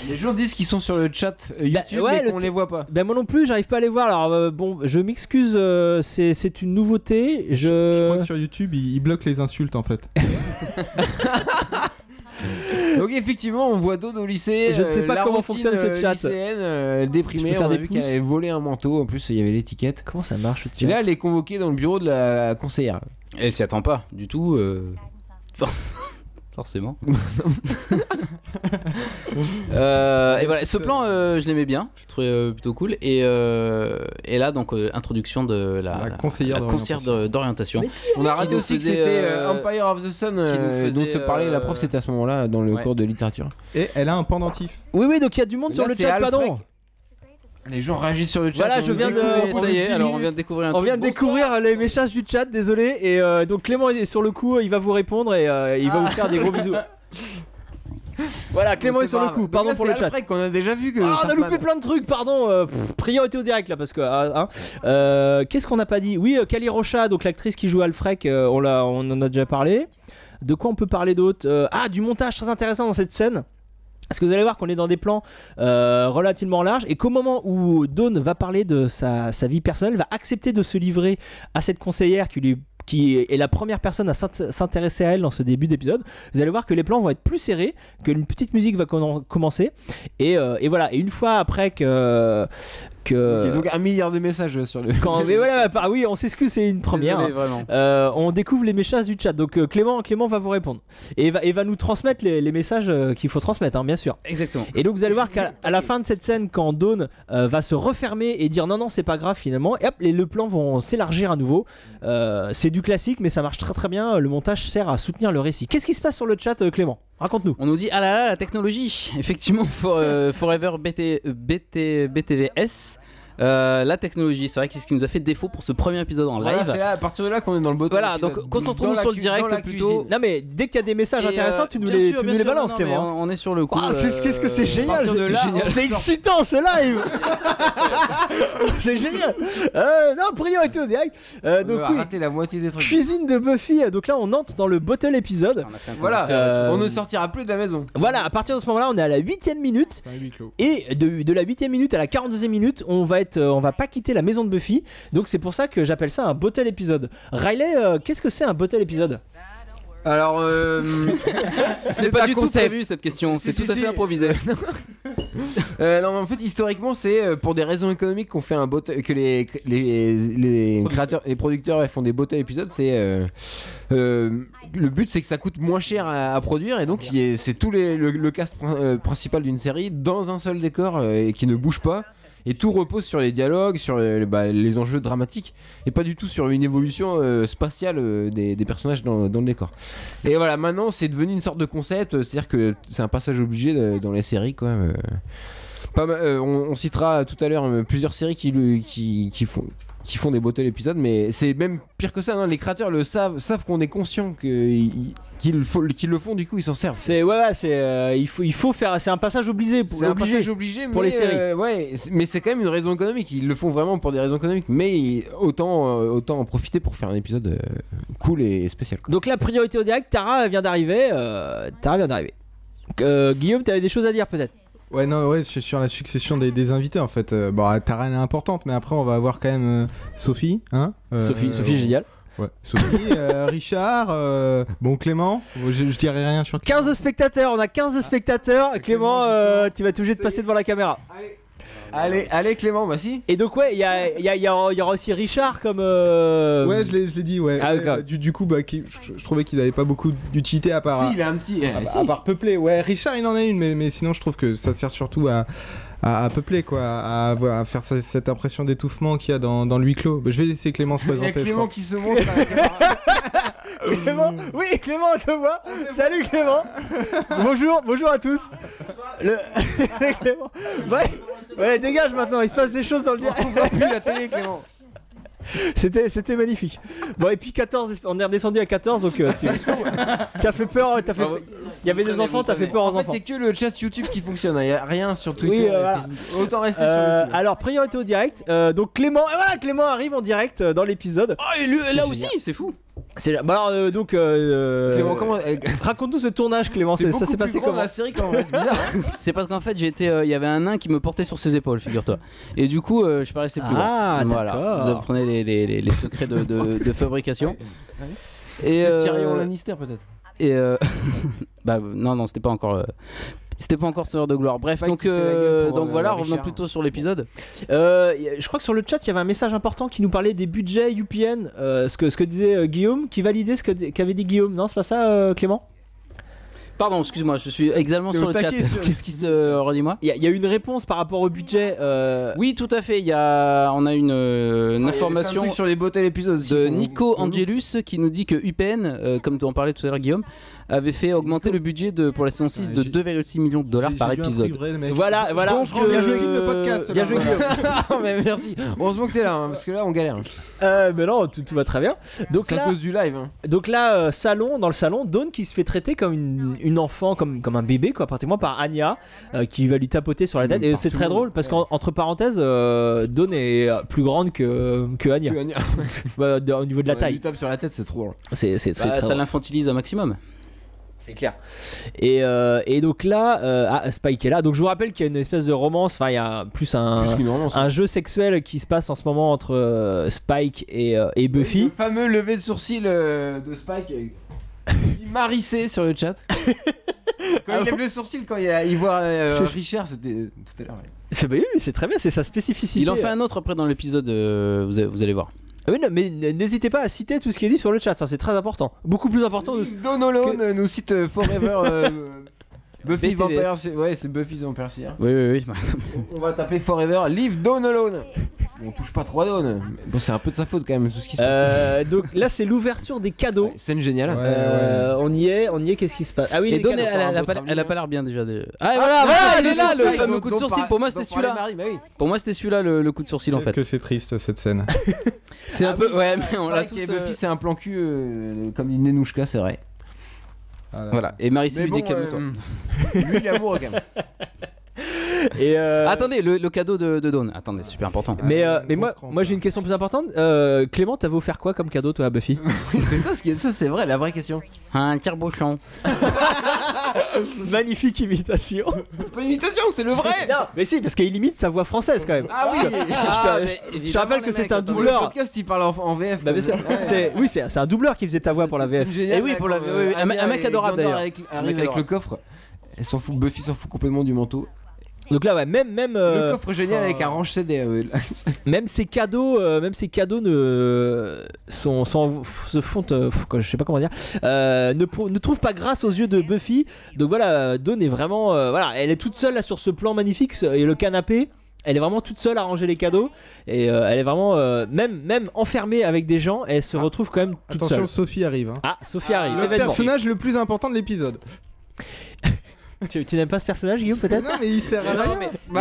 Les gens disent qu'ils sont sur le chat YouTube ouais, et qu'on les voit pas. ben moi non plus, j'arrive pas à les voir. Alors bon, je m'excuse, c'est une nouveauté. Je crois que sur YouTube, il bloque les insultes, en fait. Donc effectivement, on voit Dawn au lycée. Je ne sais pas la comment routine, fonctionne ce chat. lycéenne, déprimée. Je peux faire On a des vu pouces. qu'elle avait volé un manteau. En plus, il y avait l'étiquette. Comment ça marche? Et là, elle est convoquée dans le bureau de la conseillère. Elle s'y attend pas du tout. Forcément. Et voilà, ce plan, je l'aimais bien, je le trouvais plutôt cool. Et là, donc, introduction de la conseillère d'orientation. On a raté nous aussi que faisait, c'était Empire of the Sun dont te parlait la prof, ouais. c'était à ce moment-là dans le Ouais. cours de littérature. Et elle a un pendentif. Oui, donc il y a du monde Et sur là, le c'est chat, Alfred. pardon. Les gens réagissent sur le chat. Voilà, je viens de. Ça y est, alors on vient de découvrir un truc. On vient de découvrir les messages du chat, désolé. Et donc Clément est sur le coup, il va vous répondre et il va vous faire des gros bisous. Voilà, Clément est sur le coup, pardon pour le chat. C'est qu'on a déjà vu que. Ah, on a loupé plein de trucs, pardon. Priorité au direct là, parce que. Qu'est-ce qu'on n'a pas dit? Oui, Kali Rocha, donc l'actrice qui joue Alfred, on en a déjà parlé. De quoi on peut parler d'autre? Ah, du montage très intéressant dans cette scène. Parce que vous allez voir qu'on est dans des plans relativement larges et qu'au moment où Dawn va parler de sa vie personnelle, va accepter de se livrer à cette conseillère qui est la première personne à s'intéresser à elle dans ce début d'épisode, vous allez voir que les plans vont être plus serrés, qu'une petite musique va commencer et voilà, et une fois après que Il y a donc 1 milliard de messages sur le. Mais voilà, oui, on s'excuse, c'est une première. Désolé, vraiment. On découvre les messages du chat. Donc Clément va vous répondre et va nous transmettre les messages qu'il faut transmettre, hein, bien sûr. Exactement. Et donc vous allez voir qu'à la fin de cette scène, quand Dawn va se refermer et dire non, c'est pas grave finalement, et hop, le plan vont s'élargir à nouveau. C'est du classique, mais ça marche très très bien. Le montage sert à soutenir le récit. Qu'est-ce qui se passe sur le chat, Clément? Raconte-nous. On nous dit ah là là, la technologie. Effectivement, Forever BTVS. La technologie, c'est vrai que c'est ce qui nous a fait défaut pour ce premier épisode en live. Voilà, c'est là, à partir de là qu'on est dans le bottom. Voilà, donc concentrons-nous sur le direct plutôt. Non mais dès qu'il y a des messages intéressants, tu nous les balances, Clément. On est sur le coup. Qu'est-ce que c'est génial, c'est excitant ce live. C'est génial. Non, priorité au direct. Donc on a raté la moitié des trucs. Cuisine de Buffy. Donc là, on entre dans le bottle épisode. Voilà, on ne sortira plus de la maison. Voilà, à partir de ce moment-là, on est à la 8ème minute. Et de la 8ème minute à la 42ème minute, on va pas quitter la maison de Buffy. Donc c'est pour ça que j'appelle ça un bottle épisode. Riley, qu'est-ce que c'est un bottle épisode? Alors, c'est pas du tout prévu cette question, c'est tout à fait improvisé. Non, mais en fait, historiquement, c'est pour des raisons économiques qu'on fait un bottle, que les créateurs, les producteurs font des bottle épisodes. C'est le but, c'est que ça coûte moins cher à produire et donc c'est tout le cast principal d'une série dans un seul décor et qui ne bouge pas. Et tout repose sur les dialogues, sur les enjeux dramatiques et pas du tout sur une évolution spatiale des personnages dans le décor. Et voilà, maintenant c'est devenu une sorte de concept, c'est-à-dire que c'est un passage obligé dans les séries, quoi. On citera tout à l'heure plusieurs séries qui font des bottle épisodes, mais c'est même pire que ça, hein. Les créateurs le savent qu'on est conscient qu'ils le font, du coup ils s'en servent. Il faut faire, c'est un passage obligé pour les séries. Mais c'est quand même une raison économique, ils le font vraiment pour des raisons économiques, mais autant en profiter pour faire un épisode cool et spécial. Donc la priorité au direct, Tara vient d'arriver. Guillaume, t'avais des choses à dire peut-être? Ouais, je suis sur la succession des invités en fait. Tara elle est importante, mais après on va avoir quand même Sophie, hein. Sophie génial. Ouais, Sophie, Richard, Clément, je dirais rien sur 15 spectateurs, on a 15 spectateurs. Clément, tu vas être obligé de passer devant la caméra. Allez Clément, bah si. Et donc il y aura aussi Richard comme Ouais, je l'ai dit, ouais. Du coup, je trouvais qu'il n'avait pas beaucoup d'utilité à part. Si, il a un petit. À part peupler, ouais. Richard, il en a une, mais sinon, je trouve que ça sert surtout à peupler, quoi, à faire cette impression d'étouffement qu'il y a dans le huis clos. Je vais laisser Clément se présenter. Il y a Clément qui se montre à la caméra. Clément, oui, Clément, on te voit. Salut Clément. Bonjour à tous. Clément. Ouais, dégage maintenant, il se passe des choses dans le direct. On voit plus la télé, Clément. C'était magnifique. Bon, et puis 14, on est redescendu à 14, donc tu as fait peur. Il y avait des enfants, t'as fait peur aux enfants. En fait, c'est que le chat YouTube qui fonctionne, il n'y a rien sur Twitter. Oui, voilà. Autant rester sur YouTube. Alors, priorité au direct. Donc Clément arrive en direct dans l'épisode. Oh, et lui, là aussi, c'est fou. Clément, raconte-nous ce tournage, Clément. Ça s'est passé comment? La série, quand même, c'est bizarre. C'est parce qu'en fait, il y avait un nain qui me portait sur ses épaules, figure-toi. Et du coup, je paraissais plus grand. Voilà, vous apprenez les secrets de fabrication. Et Tyrion Lannister, peut-être. Et non, c'était pas encore. C'était pas encore Sœur de gloire. Bref, donc voilà, revenons plutôt sur l'épisode. Je crois que sur le chat, il y avait un message important qui nous parlait des budgets UPN. Ce que disait Guillaume, qui validait ce qu'avait dit Guillaume. Non, c'est pas ça, Clément? Pardon, excuse-moi, je suis également sur le chat. Qu'est-ce qui se redis-moi? Il y a une réponse par rapport au budget. Oui, tout à fait. On a une information sur les beautés l'épisode de Nico Angelus qui nous dit que UPN, comme tu en parlais tout à l'heure, Guillaume, avait fait augmenter le budget pour la saison 6 de 2,6 millions de dollars par épisode. Voilà. Donc, bien joué le podcast. Bien joué Guillaume. Mais merci. Heureusement que t'es là, parce que là on galère. Mais non, tout va très bien. Donc c'est à cause du live. Donc là, dans le salon, Dawn qui se fait traiter comme une enfant, comme un bébé, quoi, pratiquement par Anya, qui va lui tapoter sur la tête. Et c'est très drôle parce qu'entre parenthèses, Dawn est plus grande que Anya. Au niveau de la taille. Lui tape sur la tête, c'est trop drôle. Ça l'infantilise un maximum. C'est clair. Et donc là, Spike est là. Donc je vous rappelle qu'il y a une espèce de romance. Enfin, il y a plus un jeu sexuel qui se passe en ce moment entre Spike et Buffy. Le fameux lever de sourcil de Spike. Il dit Marissé sur le chat. Quand il lève le sourcil, quand il voit Richard, c'était tout à l'heure. C'est très bien, c'est sa spécificité. Il en fait un autre après dans l'épisode, vous allez voir. Mais n'hésitez pas à citer tout ce qui est dit sur le chat, ça c'est très important. Beaucoup plus important. Don Alone nous cite Forever Buffy Vampire. C'est Buffy Vampire. Oui. On va taper Forever Leave Don Alone. On touche pas trop à Dawn. Bon, c'est un peu de sa faute quand même tout ce qui se passe. Donc là c'est l'ouverture des cadeaux. Scène géniale. On y est, qu'est-ce qui se passe? Ah oui, et Dawn elle a pas l'air bien déjà. Ah voilà, c'est là le fameux coup de sourcil. Pour moi c'était celui-là. Pour moi c'était celui-là le coup de sourcil en fait. Est-ce que c'est triste cette scène? C'est un peu mais on l'a tous. Buffy c'est un plan cul comme une Nenouchka, c'est vrai. Voilà. Et Marissé lui dit calme-toi. Lui l'amour quand même. Attendez, le cadeau de Dawn. Attendez, c'est super important. Mais moi j'ai une question plus importante. Clément, t'avais offert quoi comme cadeau toi à Buffy? C'est ça, c'est vrai, la vraie question. Un tire-bouchon. Magnifique imitation. C'est pas une imitation, c'est le vrai. Non, mais si, parce qu'il imite sa voix française quand même. Ah oui. Je rappelle que c'est un doubleur. Le podcast il parle en VF. Bah, bien sûr. C'est un doubleur qui faisait ta voix pour la VF. Et oui, pour la VF. Un mec adorable d'ailleurs. Avec le coffre. Buffy s'en fout complètement du manteau. Donc là, ouais, même le coffre génial avec un range CD. Même ces cadeaux se font, je sais pas comment dire, ne trouvent pas grâce aux yeux de Buffy. Donc voilà, Dawn est vraiment, elle est toute seule là sur ce plan magnifique et le canapé. Elle est vraiment toute seule à ranger les cadeaux et elle est vraiment même enfermée avec des gens. Elle se retrouve quand même toute seule. Attention, Sophie arrive. Sophie arrive. Le personnage le plus important de l'épisode. Tu n'aimes pas ce personnage, Guillaume, peut-être? Non, mais il sert à rien.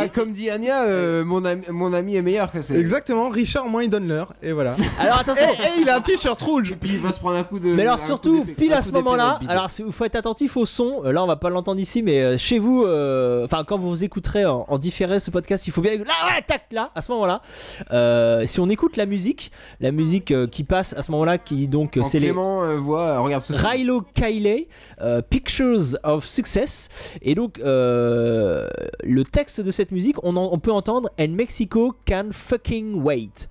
Comme dit Anya, mon ami est meilleur que c'est. Exactement, Richard au moins il donne l'heure et voilà. Alors attention, et il a un t-shirt rouge. Et puis il va se prendre un coup de. Mais alors surtout, pile à ce moment-là, alors il faut être attentif au son. Là, on va pas l'entendre ici, mais chez vous, enfin quand vous écouterez en différé ce podcast, il faut bien là, à ce moment-là. Si on écoute la musique qui passe à ce moment-là, qui donc c'est Clément regarde ce Rilo Kiley, Pictures of Success. Et donc le texte de cette musique, on peut entendre And Mexico can fucking wait.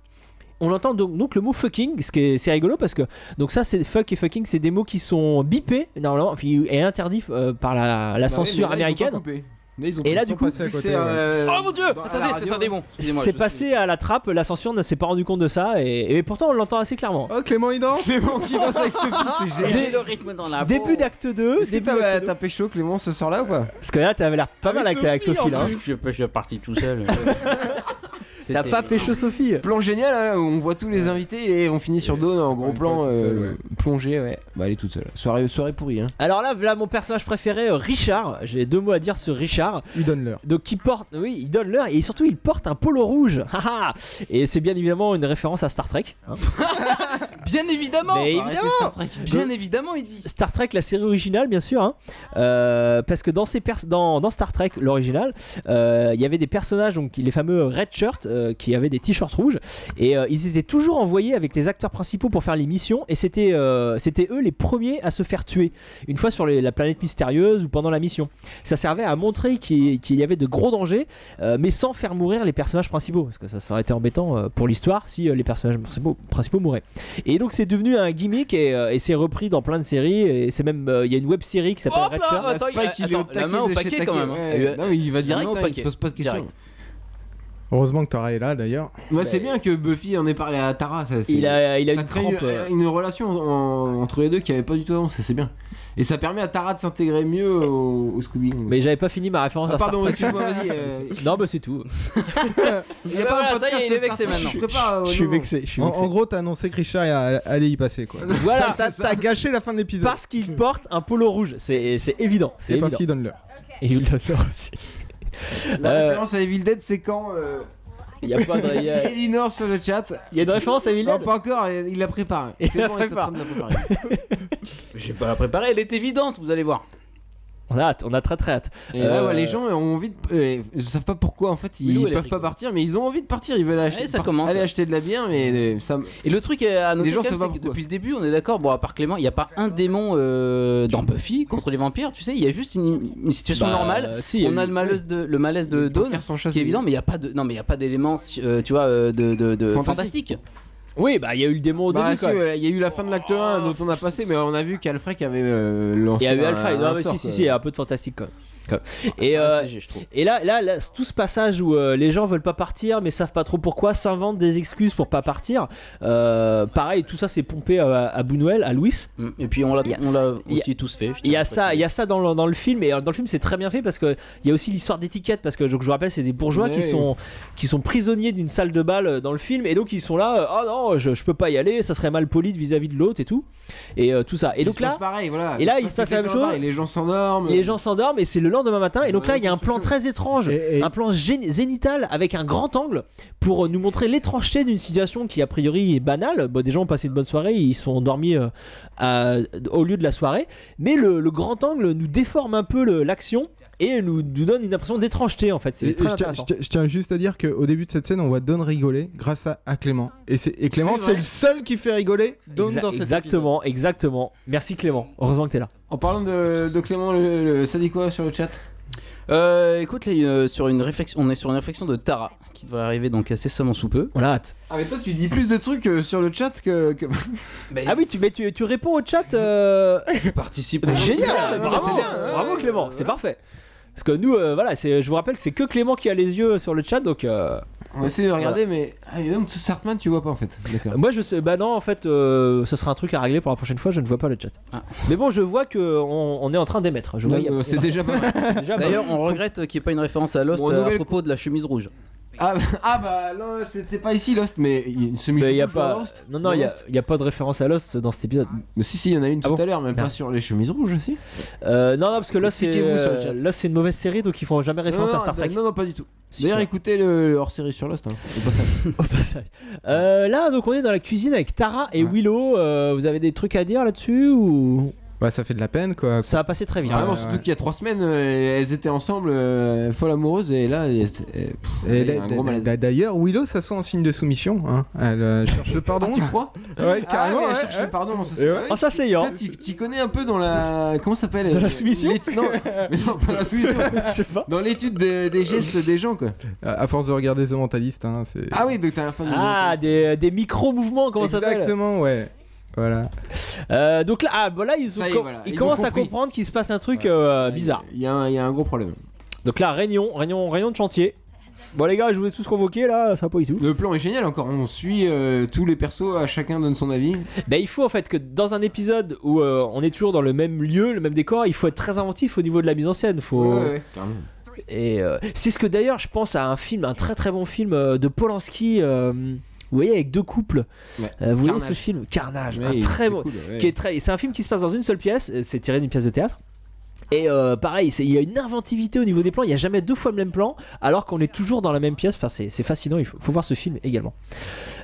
On entend donc le mot fucking, c'est rigolo parce que donc ça c'est fuck et fucking, c'est des mots qui sont bipés normalement et interdits par la censure américaine. Et là du coup oh mon dieu, attendez bon, c'est passé à la trappe, la censure ne s'est pas rendu compte de ça et pourtant on l'entend assez clairement. Oh, Clément il danse. Clément qui danse avec Sophie, c'est génial. Le rythme dans la début d'acte 2. Est-ce que t'as pécho Clément ce soir là ou pas? Parce que là t'avais l'air pas mal avec Sophie là. Je suis parti tout seul. T'as pas pécho Sophie? Plan génial, hein, où on voit tous les invités et on finit sur Dawn en gros plan plongée, ouais. Bah elle est toute seule. Soirée pourrie, hein. Alors là mon personnage préféré, Richard. J'ai 2 mots à dire sur Richard. Il donne l'heure. Donc il donne l'heure et surtout il porte un polo rouge. Et c'est bien évidemment une référence à Star Trek. Bien évidemment. Mais évidemment. Star Trek. Bien évidemment, il dit. Star Trek, la série originale, bien sûr. Parce que dans Star Trek, l'original, il y avait des personnages, donc les fameux Red Shirt, qui avaient des t-shirts rouges. Et ils étaient toujours envoyés avec les acteurs principaux pour faire les missions. Et c'était eux les premiers à se faire tuer. Une fois sur la planète mystérieuse ou pendant la mission. Ça servait à montrer qu'il y avait de gros dangers, mais sans faire mourir les personnages principaux. Parce que ça aurait été embêtant pour l'histoire si les personnages principaux mouraient. Et donc c'est devenu un gimmick et c'est repris dans plein de séries. Et c'est même il y a une web série qui s'appelle Red Shirt. Attends, la main au paquet quand même. Non, il va direct, il se pose pas de questions. Heureusement que Tara est là d'ailleurs. Moi, c'est bien que Buffy en ait parlé à Tara. Il a ça une crée crampe. une relation entre les deux qui avait pas du tout avant, c'est bien. Et ça permet à Tara de s'intégrer mieux au Scooby. Mais j'avais pas fini ma référence à pardon, Star excuse-moi, Trek. vas-y. Non, bah c'est tout. Il y a pas un ça y est, podcast il est vexé Star Trek, maintenant. Je suis vexé. En gros, t'as annoncé que Richard allait y passer quoi. Voilà, T'as gâché la fin de l'épisode. parce qu'il porte un polo rouge, c'est évident. Et parce qu'il donne l'heure. Et il donne l'heure aussi. La référence à Evil Dead, c'est quand Il y a pas de. Elinor sur le chat. Il y a une référence à Evil Dead. Non, pas encore, il la prépare. Il la Clément est en prépare. train de la préparer. Je vais pas la préparer, elle est évidente, vous allez voir. On a hâte, on a très très hâte. Et là, ouais, les gens ont envie de. Je sais pas pourquoi en fait ils peuvent pas partir, mais ils ont envie de partir. Ils veulent acheter, ça commence, aller acheter de la bière, mais ça. Et le truc à noter, Les gens quand même, savent pas c'est que pourquoi. depuis le début, on est d'accord. Bon, à part Clément, il n'y a pas un démon dans Buffy contre les vampires. Tu sais, il y a juste une situation normale. Si, on a le malaise de Dawn, qui est évident, mais il y a pas de, non, mais il y a pas d'éléments, tu vois, de fantastique. Oui, bah il y a eu le démon au début. Bah si, il y a eu la fin de l'acte 1 dont on a passé, mais on a vu qu'Alfred avait lancé. Il y a eu Alpha. Non, mais sort, si, il y a un peu de fantastique quand même. Et, Ça reste léger, je trouve. et là, tout ce passage où les gens veulent pas partir mais savent pas trop pourquoi, s'inventent des excuses pour pas partir. Pareil, tout ça c'est pompé à Buñuel, à Louis. Et puis on l'a aussi tous fait. Il y a ça dans le film, et dans le film c'est très bien fait parce que il y a aussi l'histoire d'étiquette, parce que je vous rappelle c'est des bourgeois qui sont prisonniers d'une salle de bal dans le film, et donc ils sont là, oh non je peux pas y aller, ça serait mal poli vis-à-vis de l'autre et tout, et tout ça. Et donc là, pareil, voilà. et là il se passe la même chose. Et les gens s'endorment. Et c'est le lendemain matin, et donc là il y a un plan très étrange, un plan zénital avec un grand angle pour nous montrer l'étrangeté d'une situation qui a priori est banale. Bon, des gens ont passé une bonne soirée, ils sont endormis au lieu de la soirée, mais le grand angle nous déforme un peu l'action et nous donne une impression d'étrangeté en fait. C'est très intéressant. Je tiens juste à dire qu'au début de cette scène, on voit Dawn rigoler grâce à Clément. Et Clément, c'est le seul qui fait rigoler Dawn dans cette épisode. Exactement. Merci Clément. Heureusement que t'es là. En parlant de Clément, ça dit quoi sur le chat? Écoute, là, on est sur une réflexion de Tara qui devrait arriver donc incessamment sous peu. On a hâte. Ah mais toi tu dis plus de trucs sur le chat que... Ah oui, tu réponds au chat. Je participe. Génial. Bravo, c'est bien, bravo Clément, c'est parfait. Parce que nous, voilà, je vous rappelle que c'est que Clément qui a les yeux sur le chat, donc. On va essayer de regarder, mais donc Sartman tu vois pas en fait. D'accord. Moi je sais, bah non en fait, ce sera un truc à régler pour la prochaine fois. Je ne vois pas le chat. Ah. Mais bon, je vois que on est en train d'émettre. C'est déjà pas mal. D'ailleurs, on regrette qu'il n'y ait pas une référence à Lost à propos de la chemise rouge. Ah bah non, c'était pas ici Lost, mais il y a une chemise rouge dans Lost. Non, il y a pas de référence à Lost dans cet épisode. Mais si, il y en a une tout à l'heure, même pas sur les chemises rouges aussi. Non, parce que Lost c'est une mauvaise série, donc ils font jamais référence à Star Trek. Non, pas du tout. D'ailleurs, écoutez le hors-série sur Lost, au passage. Là, donc on est dans la cuisine avec Tara et Willow. Vous avez des trucs à dire là-dessus ou... Bah ça fait de la peine quoi. Ça a passé très vite. Vraiment, surtout qu'il y a 3 semaines, elles étaient ensemble, folles amoureuses, et là, d'ailleurs, Willow s'assoit en signe de soumission. Hein. Elle cherche le pardon. Ah, tu crois? Ouais, carrément. Elle cherche le pardon. En s'asseyant. Tu connais un peu dans la... Comment ça s'appelle? Dans la soumission? Non, mais non, pas la soumission. Je sais pas. Dans l'étude des gestes des gens, quoi. À force de regarder The Mentalist, hein, c'est... Ah oui, donc t'es un fan de The Mentalist. Des micro-mouvements, comment ça s'appelle? Exactement, ouais. Voilà. Donc là, ils commencent à comprendre qu'il se passe un truc bizarre. Il y a un gros problème. Donc là, réunion de chantier. Bon les gars, je vous ai tous convoqués là, ça va pas du tout. Le plan est génial encore, on suit tous les persos, à chacun donne son avis. Bah il faut en fait que dans un épisode où on est toujours dans le même lieu, le même décor, il faut être très inventif au niveau de la mise en scène. Ouais, carrément. Et c'est ce que d'ailleurs je pense à un très très bon film de Polanski. Vous voyez, avec 2 couples. Vous voyez ce film Carnage, un très bon, qui est très. C'est un film qui se passe dans une seule pièce. C'est tiré d'une pièce de théâtre. Et pareil, il y a une inventivité au niveau des plans. Il n'y a jamais 2 fois le même plan, alors qu'on est toujours dans la même pièce. Enfin, c'est fascinant. Il faut voir ce film également.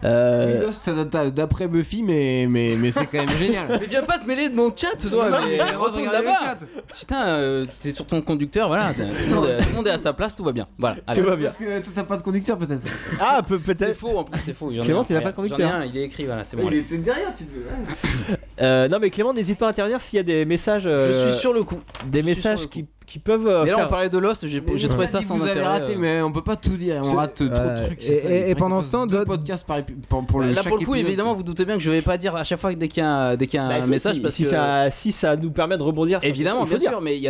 Ça date d'après Buffy, mais c'est quand même génial. Mais viens pas te mêler de mon chat, toi. Retourne là-bas. Putain, t'es sur ton conducteur, voilà. Tout le monde est à sa place, tout va bien. Voilà. Tout va bien. Parce que toi, t'as pas de conducteur, peut-être. Ah, peut-être. C'est faux, en plus, c'est faux. Clément, tu n'as pas de conducteur. J'en ai un, il est écrit, voilà, c'est bon. Il était derrière, tu te... Non, mais Clément, n'hésite pas à intervenir s'il y a des messages. Je suis sur le coup. Des messages qui Mais là, on parlait de Lost, j'ai trouvé ça sans intérêt. Vous avez raté, mais on peut pas tout dire. On rate trop de trucs. Et pendant ce temps, d'autres podcasts pour le là, pour le coup, évidemment, vous doutez bien que je vais pas dire à chaque fois dès qu'il y a un message. Parce que si ça nous permet de rebondir. Évidemment, bien sûr, mais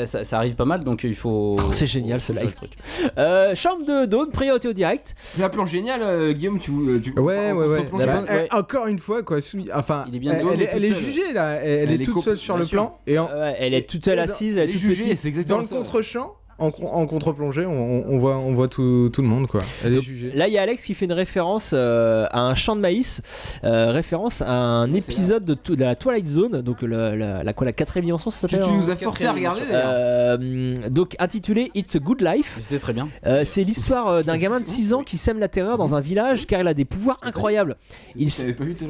ça arrive pas mal, donc il faut. C'est génial ce live. Chambre de Dawn, priorité au direct. C'est un plan génial, Guillaume. Ouais. Encore une fois, quoi. Enfin, elle est jugée là. Elle est toute seule sur le plan. Elle est toute seule assise. Elle est jugée. Dans le contre-champ, en contre-plongée, on voit tout le monde, quoi. Elle est jugée. Là, il y a Alex qui fait une référence à un champ de maïs, référence à un épisode de la Twilight Zone, donc la 4ème dimension, ça s'appelle. Tu nous as forcé à regarder d'ailleurs. Donc intitulé It's a Good Life. C'était très bien. C'est l'histoire d'un gamin de 6 ans qui sème la terreur dans un village car il a des pouvoirs incroyables.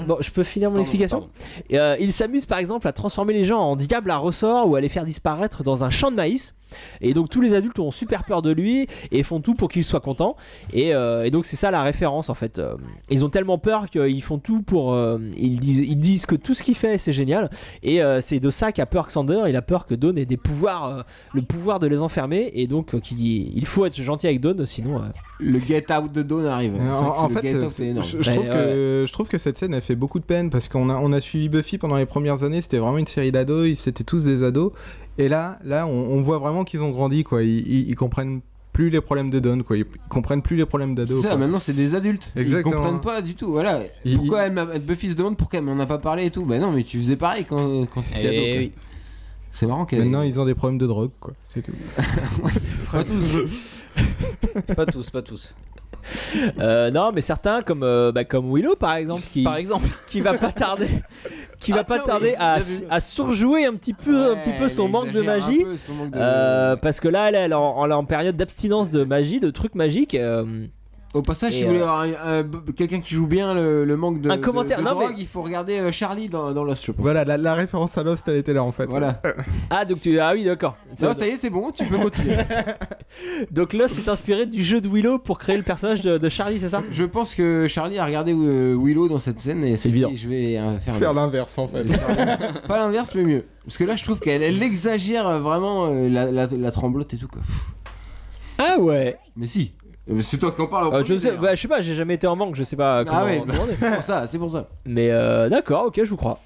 Bon, je peux finir mon explication. Il s'amuse par exemple à transformer les gens en diables à ressort ou à les faire disparaître dans un champ de maïs. Et donc tous les adultes ont super peur de lui et font tout pour qu'il soit content. Et donc c'est ça la référence en fait. Ils ont tellement peur qu'ils font tout pour. Ils disent que tout ce qu'il fait c'est génial. Et c'est de ça qu'a peur Xander. Il a peur que Dawn ait des pouvoirs, le pouvoir de les enfermer. Et donc il faut être gentil avec Dawn, sinon. Le get out de Dawn arrive. En fait, je trouve que cette scène elle fait beaucoup de peine parce qu'on a suivi Buffy pendant les premières années. C'était vraiment une série d'ados. Ils étaient tous des ados. Et là on voit vraiment qu'ils ont grandi, quoi. Ils comprennent plus les problèmes de Dawn, quoi. Ils comprennent plus les problèmes d'ado. C'est ça, maintenant c'est des adultes. Exactement. Ils comprennent pas du tout. Voilà. Pourquoi Buffy se demande pourquoi elle m'en a pas parlé et tout. Bah non, mais tu faisais pareil quand tu étais ado. Oui. C'est marrant qu'elle. Maintenant ils ont des problèmes de drogue, quoi. C'est tout. Pas tous. Pas tous. Non, mais certains comme Willow par exemple, qui va pas tarder. Qui va pas tarder à surjouer un petit peu son manque de magie, parce que là elle est en période d'abstinence de magie, de trucs magiques. Au passage, si vous voulez avoir quelqu'un qui joue bien le manque de drogue, il faut regarder Charlie dans Lost, je pense. Voilà, la référence à Lost, elle était là en fait. Voilà. Ah oui, d'accord. Non, ça y est, c'est bon, tu peux continuer. Donc Lost s'est inspiré du jeu de Willow pour créer le personnage de Charlie, c'est ça? Je pense que Charlie a regardé Willow dans cette scène et c'est évident. Je vais faire l'inverse en fait. Pas l'inverse, mais mieux. Parce que là, je trouve qu'elle exagère vraiment la tremblote et tout, quoi. Ah ouais. Mais si. C'est toi qui en parles. Je sais pas, j'ai jamais été en manque, je sais pas comment. Ah ouais, c'est pour ça. Mais d'accord, ok, je vous crois.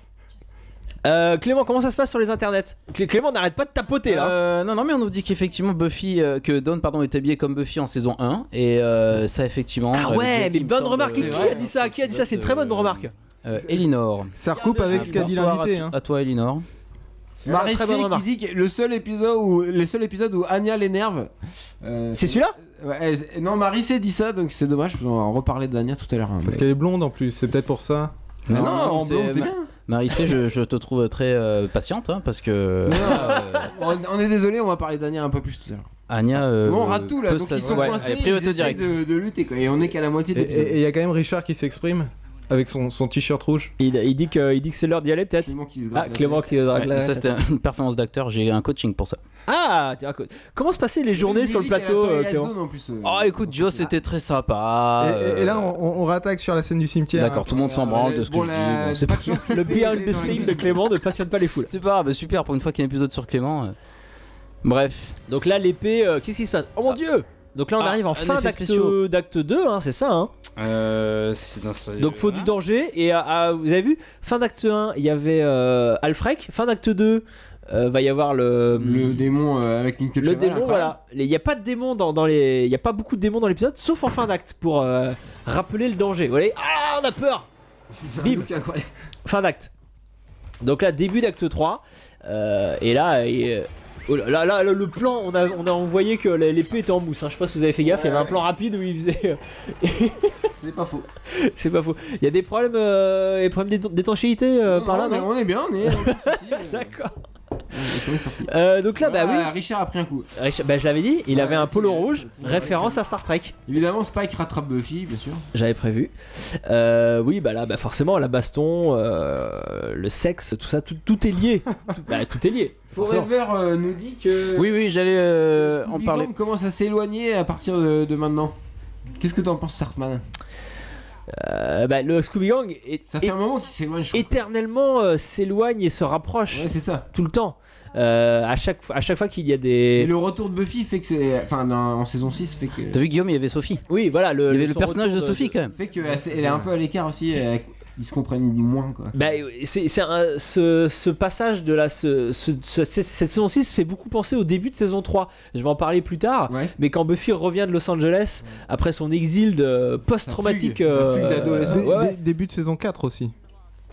Clément, comment ça se passe sur les internets? Clément n'arrête pas de tapoter là. Non, mais on nous dit qu'effectivement Buffy, que Dawn est habillée comme Buffy en saison 1 et ça effectivement. Ah ouais, mais bonne remarque. Qui a dit ça? C'est une très bonne remarque. Elinor. Ça recoupe avec ce qu'a dit l'invité. À toi, Elinor. Marissé qui dit que les seuls épisodes où Anya l'énerve. C'est celui-là? Ouais, non, Marissé dit ça, donc c'est dommage. On va en reparler d'Anya tout à l'heure. Parce qu'elle est blonde en plus, c'est peut-être pour ça. Non, en blonde, c'est bien. Marissé, je te trouve très patiente, hein, parce que. On est désolé, on va parler d'Anya un peu plus tout à l'heure. Anya. On rate tout là, donc ils sont coincés, ils essaient de lutter, quoi. Et on est qu'à la moitié de l'épisode. Et il y a quand même Richard qui s'exprime. Avec son t-shirt rouge. Il dit que c'est l'heure d'y aller peut-être. Clément qui se drague. Ça c'était une performance d'acteur, j'ai un coaching pour ça. Ah, comment se passaient les journées sur le plateau, Clément? Oh écoute, Joe c'était très sympa. Et là on rattaque sur la scène du cimetière. D'accord, tout le monde s'en branle de ce que je dis. C'est pas de chance. Le behind the scene de Clément ne passionne pas les foules. C'est pas grave, super pour une fois qu'il y a un épisode sur Clément. Bref. Donc là l'épée, qu'est-ce qui se passe? Oh mon dieu! Donc là on arrive en fin d'acte 2, hein, c'est ça hein. Donc faut du danger. Et vous avez vu, fin d'acte 1 il y avait Alfrec, fin d'acte 2 va y avoir le démon avec une queue de cheval. Le démon, voilà. Il n'y a pas de démon dans les. Il n'y a pas beaucoup de démons dans l'épisode, sauf en fin d'acte pour rappeler le danger. Vous voyez, ah on a peur. Bim. Fin d'acte. Donc là début d'acte 3 et là. Oh là, le plan, on a envoyé que l'épée était en mousse, hein. Je sais pas si vous avez fait gaffe, il y avait un plan rapide où il faisait. C'est pas faux. C'est pas faux. Il y a des problèmes d'étanchéité par là, non? On est bien, on est. D'accord. On est sorti. Donc là, bah oui. Richard a pris un coup. Je l'avais dit, il avait un polo rouge, référence à Star Trek. Évidemment, Spike rattrape Buffy, bien sûr. J'avais prévu. Oui, bah là, forcément, la baston, le sexe, tout ça, tout est lié. Tout est lié. Forever nous dit que. Oui, j'allais en parler. Commence à s'éloigner à partir de maintenant. Qu'est-ce que t'en penses, Sartman? le Scooby Gang ça fait un moment qu'il s'éloigne, éternellement s'éloigne et se rapproche. Ouais, c'est ça. Tout le temps. À chaque fois qu'il y a des. Et le retour de Buffy fait que c'est. Enfin, en saison 6 fait que. T'as vu, Guillaume, il y avait Sophie. Oui, voilà. Il y avait le personnage de Sophie quand même. Fait qu'elle est un peu à l'écart aussi. Ils se comprennent moins, quoi. Ce passage de cette saison 6 fait beaucoup penser au début de saison 3. Je vais en parler plus tard. Ouais. Mais quand Buffy revient de Los Angeles après son exil post-traumatique. Sa fugue d'adolescence. Début de saison 4 aussi.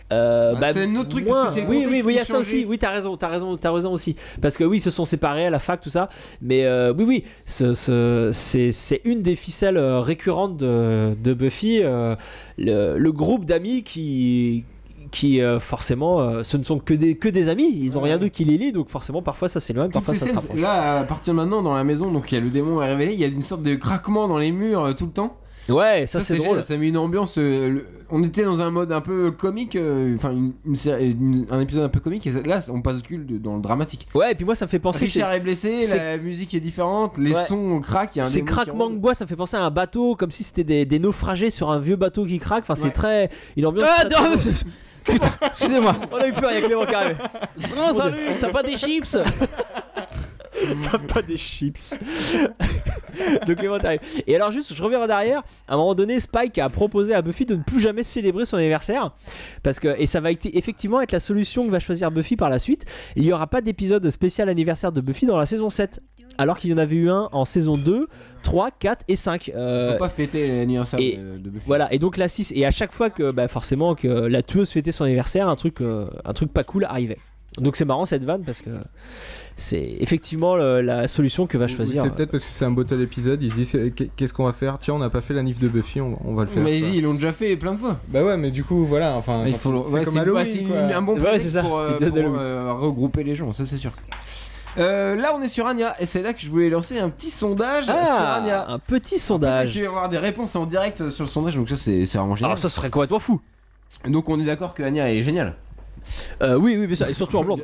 C'est un autre truc parce que c'est le contexte il y a ça aussi. Oui, t'as raison aussi. Parce que oui, ils se sont séparés à la fac, tout ça. Mais c'est une des ficelles récurrentes de Buffy. Le groupe d'amis qui forcément ce ne sont que des amis, ils ont rien d'eux qui les lie, donc forcément parfois ça s'éloigne, parfois ça se rapproche. Là, à partir de maintenant dans la maison, donc il y a le démon est révélé, il y a une sorte de craquement dans les murs tout le temps. Ouais, ça c'est drôle. Ça met une ambiance. On était dans un mode un peu comique, enfin un épisode un peu comique, et là on passe dans le dramatique. Ouais, et puis moi ça me fait penser. Richard est blessé, la musique est différente, les sons craquent. Ces craquements de bois, ça me fait penser à un bateau, comme si c'était des naufragés sur un vieux bateau qui craque. Enfin, c'est très. Une ambiance. Putain, excusez-moi. On a eu peur, il y a Clément qui arrive. Non, salut, t'as pas des chips? T'as pas des chips. Donc Clément t'arrive. Et alors juste, je reviens en arrière. À un moment donné, Spike a proposé à Buffy de ne plus jamais célébrer son anniversaire, parce que et ça va effectivement être la solution que va choisir Buffy par la suite. Il n'y aura pas d'épisode spécial anniversaire de Buffy dans la saison 7, alors qu'il y en avait eu un en saison 2, 3, 4 et 5. Faut pas fêter l'anniversaire de Buffy. Voilà, et donc la 6, et à chaque fois que forcément que la tueuse fêtait son anniversaire, un truc pas cool arrivait. Donc c'est marrant cette vanne, parce que c'est effectivement la solution que va choisir. C'est peut-être parce que c'est un bottle épisode, ils se disent qu'est-ce qu'on va faire? Tiens, on n'a pas fait la nif de Buffy, on va le faire. Mais ils l'ont déjà fait plein de fois. Bah ouais, mais du coup voilà, enfin c'est comme Halloween, c'est un bon prétexte pour regrouper les gens, ça c'est sûr. Là on est sur Anya, et c'est là que je voulais lancer un petit sondage sur Anya. Un petit sondage. Je vais avoir des réponses en direct sur le sondage, donc ça c'est vraiment génial. Alors ça serait complètement fou. Donc on est d'accord que Anya est géniale. Oui, bien sûr, et surtout en blonde.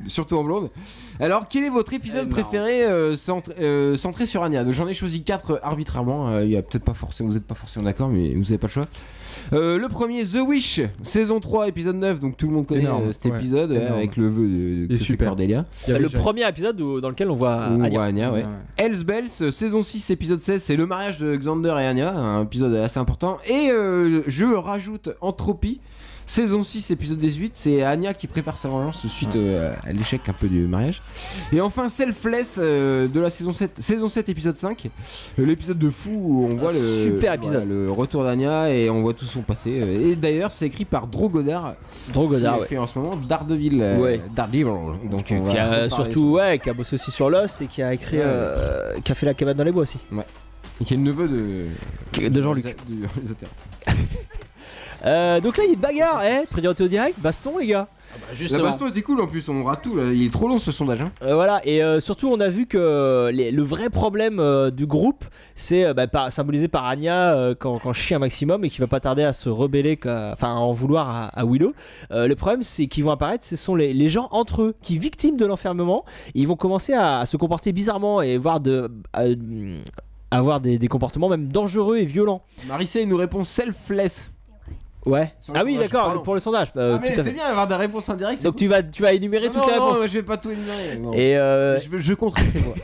Surtout en blonde. Alors, quel est votre épisode préféré centré sur Anya? Donc, j'en ai choisi 4 arbitrairement. Il y a peut-être pas forcément, vous n'êtes pas forcément d'accord, mais vous n'avez pas le choix. Le premier, The Wish, saison 3, épisode 9. Donc, tout le monde connaît cet épisode avec le vœu de super Cordelia. Le premier épisode dans lequel on voit Anya. Hells Bells, saison 6, épisode 16. C'est le mariage de Xander et Anya, un épisode assez important. Et je rajoute Entropie. Saison 6, épisode 18, c'est Anya qui prépare sa vengeance suite à l'échec un peu du mariage. Et enfin Selfless de la saison 7, épisode 5, l'épisode de fou où on voit le retour d'Anya et on voit tout son passé. Et d'ailleurs c'est écrit par Drew Goddard qui fait en ce moment Daredevil. Donc, qui a surtout qui a bossé aussi sur Lost et qui a écrit qui a fait La cabane dans les bois aussi. Ouais. Et qui est le neveu de Jean-Luc. Du réalisateur. Donc là il y a une bagarre, priorité au direct, baston les gars. La baston était cool en plus, on rate tout là. Il est trop long ce sondage. Voilà, et surtout on a vu que le vrai problème du groupe c'est symbolisé par Anya quand chie un maximum et qui va pas tarder à se rebeller, enfin en vouloir à Willow. Le problème c'est qu'ils vont apparaître, ce sont les gens entre eux qui victimes de l'enfermement, et ils vont commencer à se comporter bizarrement et avoir des comportements même dangereux et violents. Marissa il nous répond selfless. Ouais. Ah oui, d'accord, pour le sondage. Mais c'est bien d'avoir des réponses indirectes. Donc tu vas énumérer toutes les réponses. Non, je vais pas tout énumérer. Non. Et je compterai ces voix.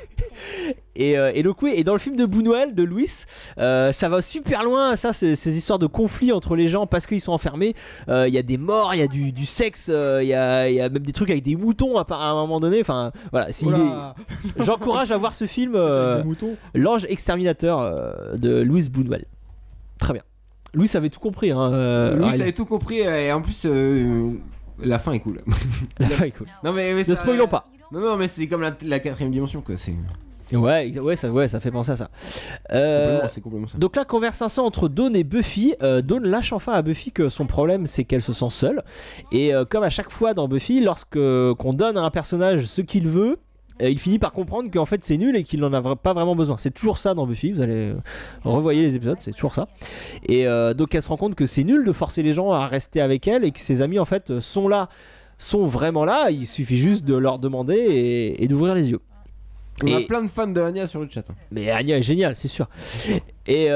Et donc oui, et dans le film de Buñuel, de Luis, ça va super loin, ça, ces histoires de conflits entre les gens parce qu'ils sont enfermés. Il y a des morts, il y a du sexe, il y a même des trucs avec des moutons à un moment donné. Enfin voilà, j'encourage à voir ce film, L'Ange Exterminateur de Luis Buñuel. Très bien. Louis avait tout compris. Louis avait tout compris et en plus la fin est cool. La fin est cool. Non mais ne spoilons pas. Non mais c'est comme la quatrième dimension quoi. C'est. Ouais, ça fait penser à ça. C'est complètement ça. Donc la conversation entre Dawn et Buffy, Dawn lâche enfin à Buffy que son problème c'est qu'elle se sent seule. Et comme à chaque fois dans Buffy, qu'on donne à un personnage ce qu'il veut, il finit par comprendre qu'en fait c'est nul et qu'il n'en a pas vraiment besoin. C'est toujours ça dans Buffy, vous allez revoyer les épisodes, c'est toujours ça. Et donc elle se rend compte que c'est nul de forcer les gens à rester avec elle et que ses amis en fait sont vraiment là, il suffit juste de leur demander et d'ouvrir les yeux. On a plein de fans de Anya sur le chat. Mais Anya est géniale, c'est sûr. Et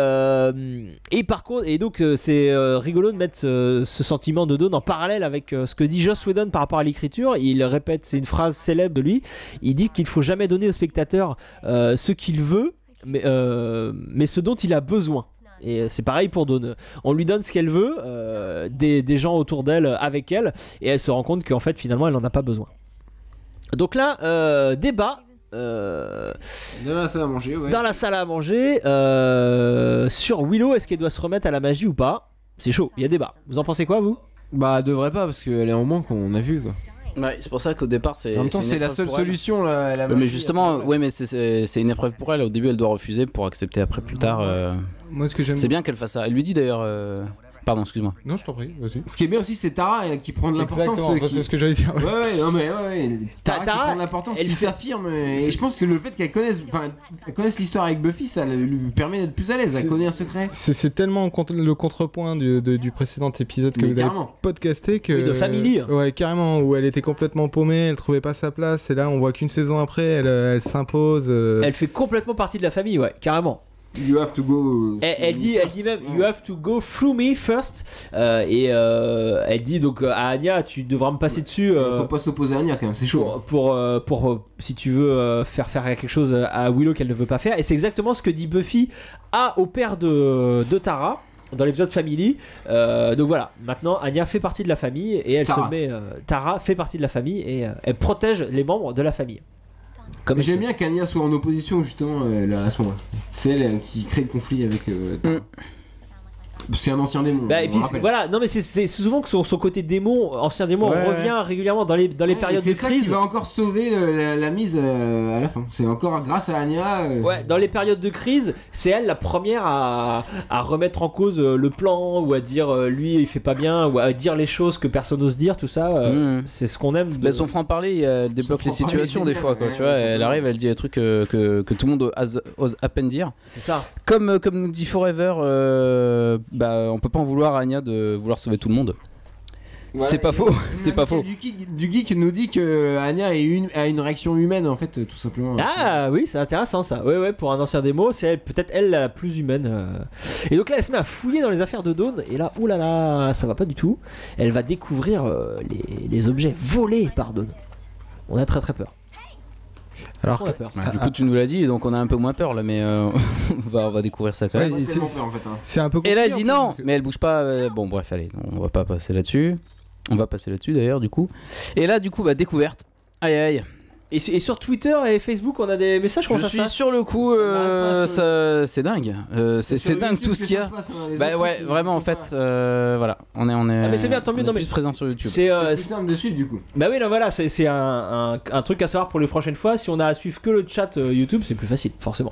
par contre, et donc c'est rigolo de mettre ce sentiment de Dawn en parallèle avec ce que dit Joss Whedon par rapport à l'écriture. Il répète, c'est une phrase célèbre de lui. Il dit qu'il faut jamais donner au spectateur ce qu'il veut, mais ce dont il a besoin. Et c'est pareil pour Dawn. On lui donne ce qu'elle veut, des gens autour d'elle avec elle, et elle se rend compte qu'en fait finalement elle n'en a pas besoin. Donc là, débat. Dans la salle à manger, ouais. Dans la salle à manger, sur Willow, est-ce qu'elle doit se remettre à la magie ou pas? C'est chaud, il y a débat. Vous en pensez quoi, vous? Bah, elle devrait pas, parce qu'elle est en manque, on a vu quoi. Ouais, c'est pour ça qu'au départ, c'est. En même temps, c'est la seule solution là. Mais justement, ouais, mais c'est une épreuve pour elle. Au début, elle doit refuser pour accepter après plus tard. Moi, ce que j'aime. C'est bien qu'elle fasse ça. Elle lui dit d'ailleurs. Pardon, excuse-moi. Non, je t'en prie, vas-y. Ce qui est bien aussi, c'est Tara qui prend de l'importance. C'est ce que j'allais dire. Ouais, non mais Tara qui prend de l'importance, qui s'affirme. Et je pense que le fait qu'elle connaisse l'histoire avec Buffy, ça lui permet d'être plus à l'aise. Elle connaît un secret. C'est tellement le contrepoint du précédent épisode que vous avez podcasté que. Oui, de Family. Ouais, carrément, où elle était complètement paumée, elle trouvait pas sa place, et là, on voit qu'une saison après, elle s'impose. Elle fait complètement partie de la famille, ouais, carrément. You have to go. Elle dit même you have to go through me first. Elle dit donc à Anya, tu devras me passer dessus. Faut pas s'opposer à Anya quand même, c'est chaud. Pour si tu veux faire quelque chose à Willow qu'elle ne veut pas faire. Et c'est exactement ce que dit Buffy au père de Tara dans l'épisode Family. Donc voilà, maintenant Anya fait partie de la famille et elle se met. Tara fait partie de la famille et elle protège les membres de la famille. J'aime bien qu'Anya soit en opposition justement à ce moment-là. C'est elle qui crée le conflit avec. C'est un ancien démon. Bah, et puis voilà, non mais c'est souvent que son côté démon, ancien démon, revient régulièrement dans les périodes de crise. C'est ça qui va encore sauver la mise à la fin. C'est encore grâce à Anya. Ouais, dans les périodes de crise, c'est elle la première à remettre en cause le plan ou à dire lui il fait pas bien ou à dire les choses que personne n'ose dire, tout ça. C'est ce qu'on aime. Bah, son franc-parler, elle débloque les situations des fois, quoi. Tu vois, elle arrive, elle dit des trucs que tout le monde ose à peine dire. C'est ça. Comme nous dit Forever. On peut pas en vouloir à Anya de vouloir sauver tout le monde. Ouais, c'est pas faux, c'est pas faux. Du geek nous dit que Anya a une réaction humaine en fait, tout simplement. Ah oui, c'est intéressant ça. Ouais, pour un ancien démo, c'est peut-être elle la plus humaine. Et donc là, elle se met à fouiller dans les affaires de Dawn. Et là, oulala, ça va pas du tout. Elle va découvrir les objets volés par Dawn. On a très très peur. Alors que, du coup tu nous l'as dit, donc on a un peu moins peur là, mais on va découvrir ça quand même. C'est un peu et là elle dit non, mais elle bouge pas. Bon bref, allez, on va pas passer là-dessus. On va passer là-dessus d'ailleurs du coup. Et là du coup découverte. Aïe aïe. Et sur Twitter et Facebook, on a des messages comme ça. Je suis sur le coup, c'est dingue. C'est dingue tout ce qu'il y a. Bah ouais, vraiment en fait, voilà, on est. Ah mais c'est bien, tant mieux. Non mais plus présent sur YouTube. C'est plus simple de suite du coup. Bah oui, non voilà, c'est un truc à savoir pour les prochaines fois. Si on a à suivre que le chat YouTube, c'est plus facile, forcément.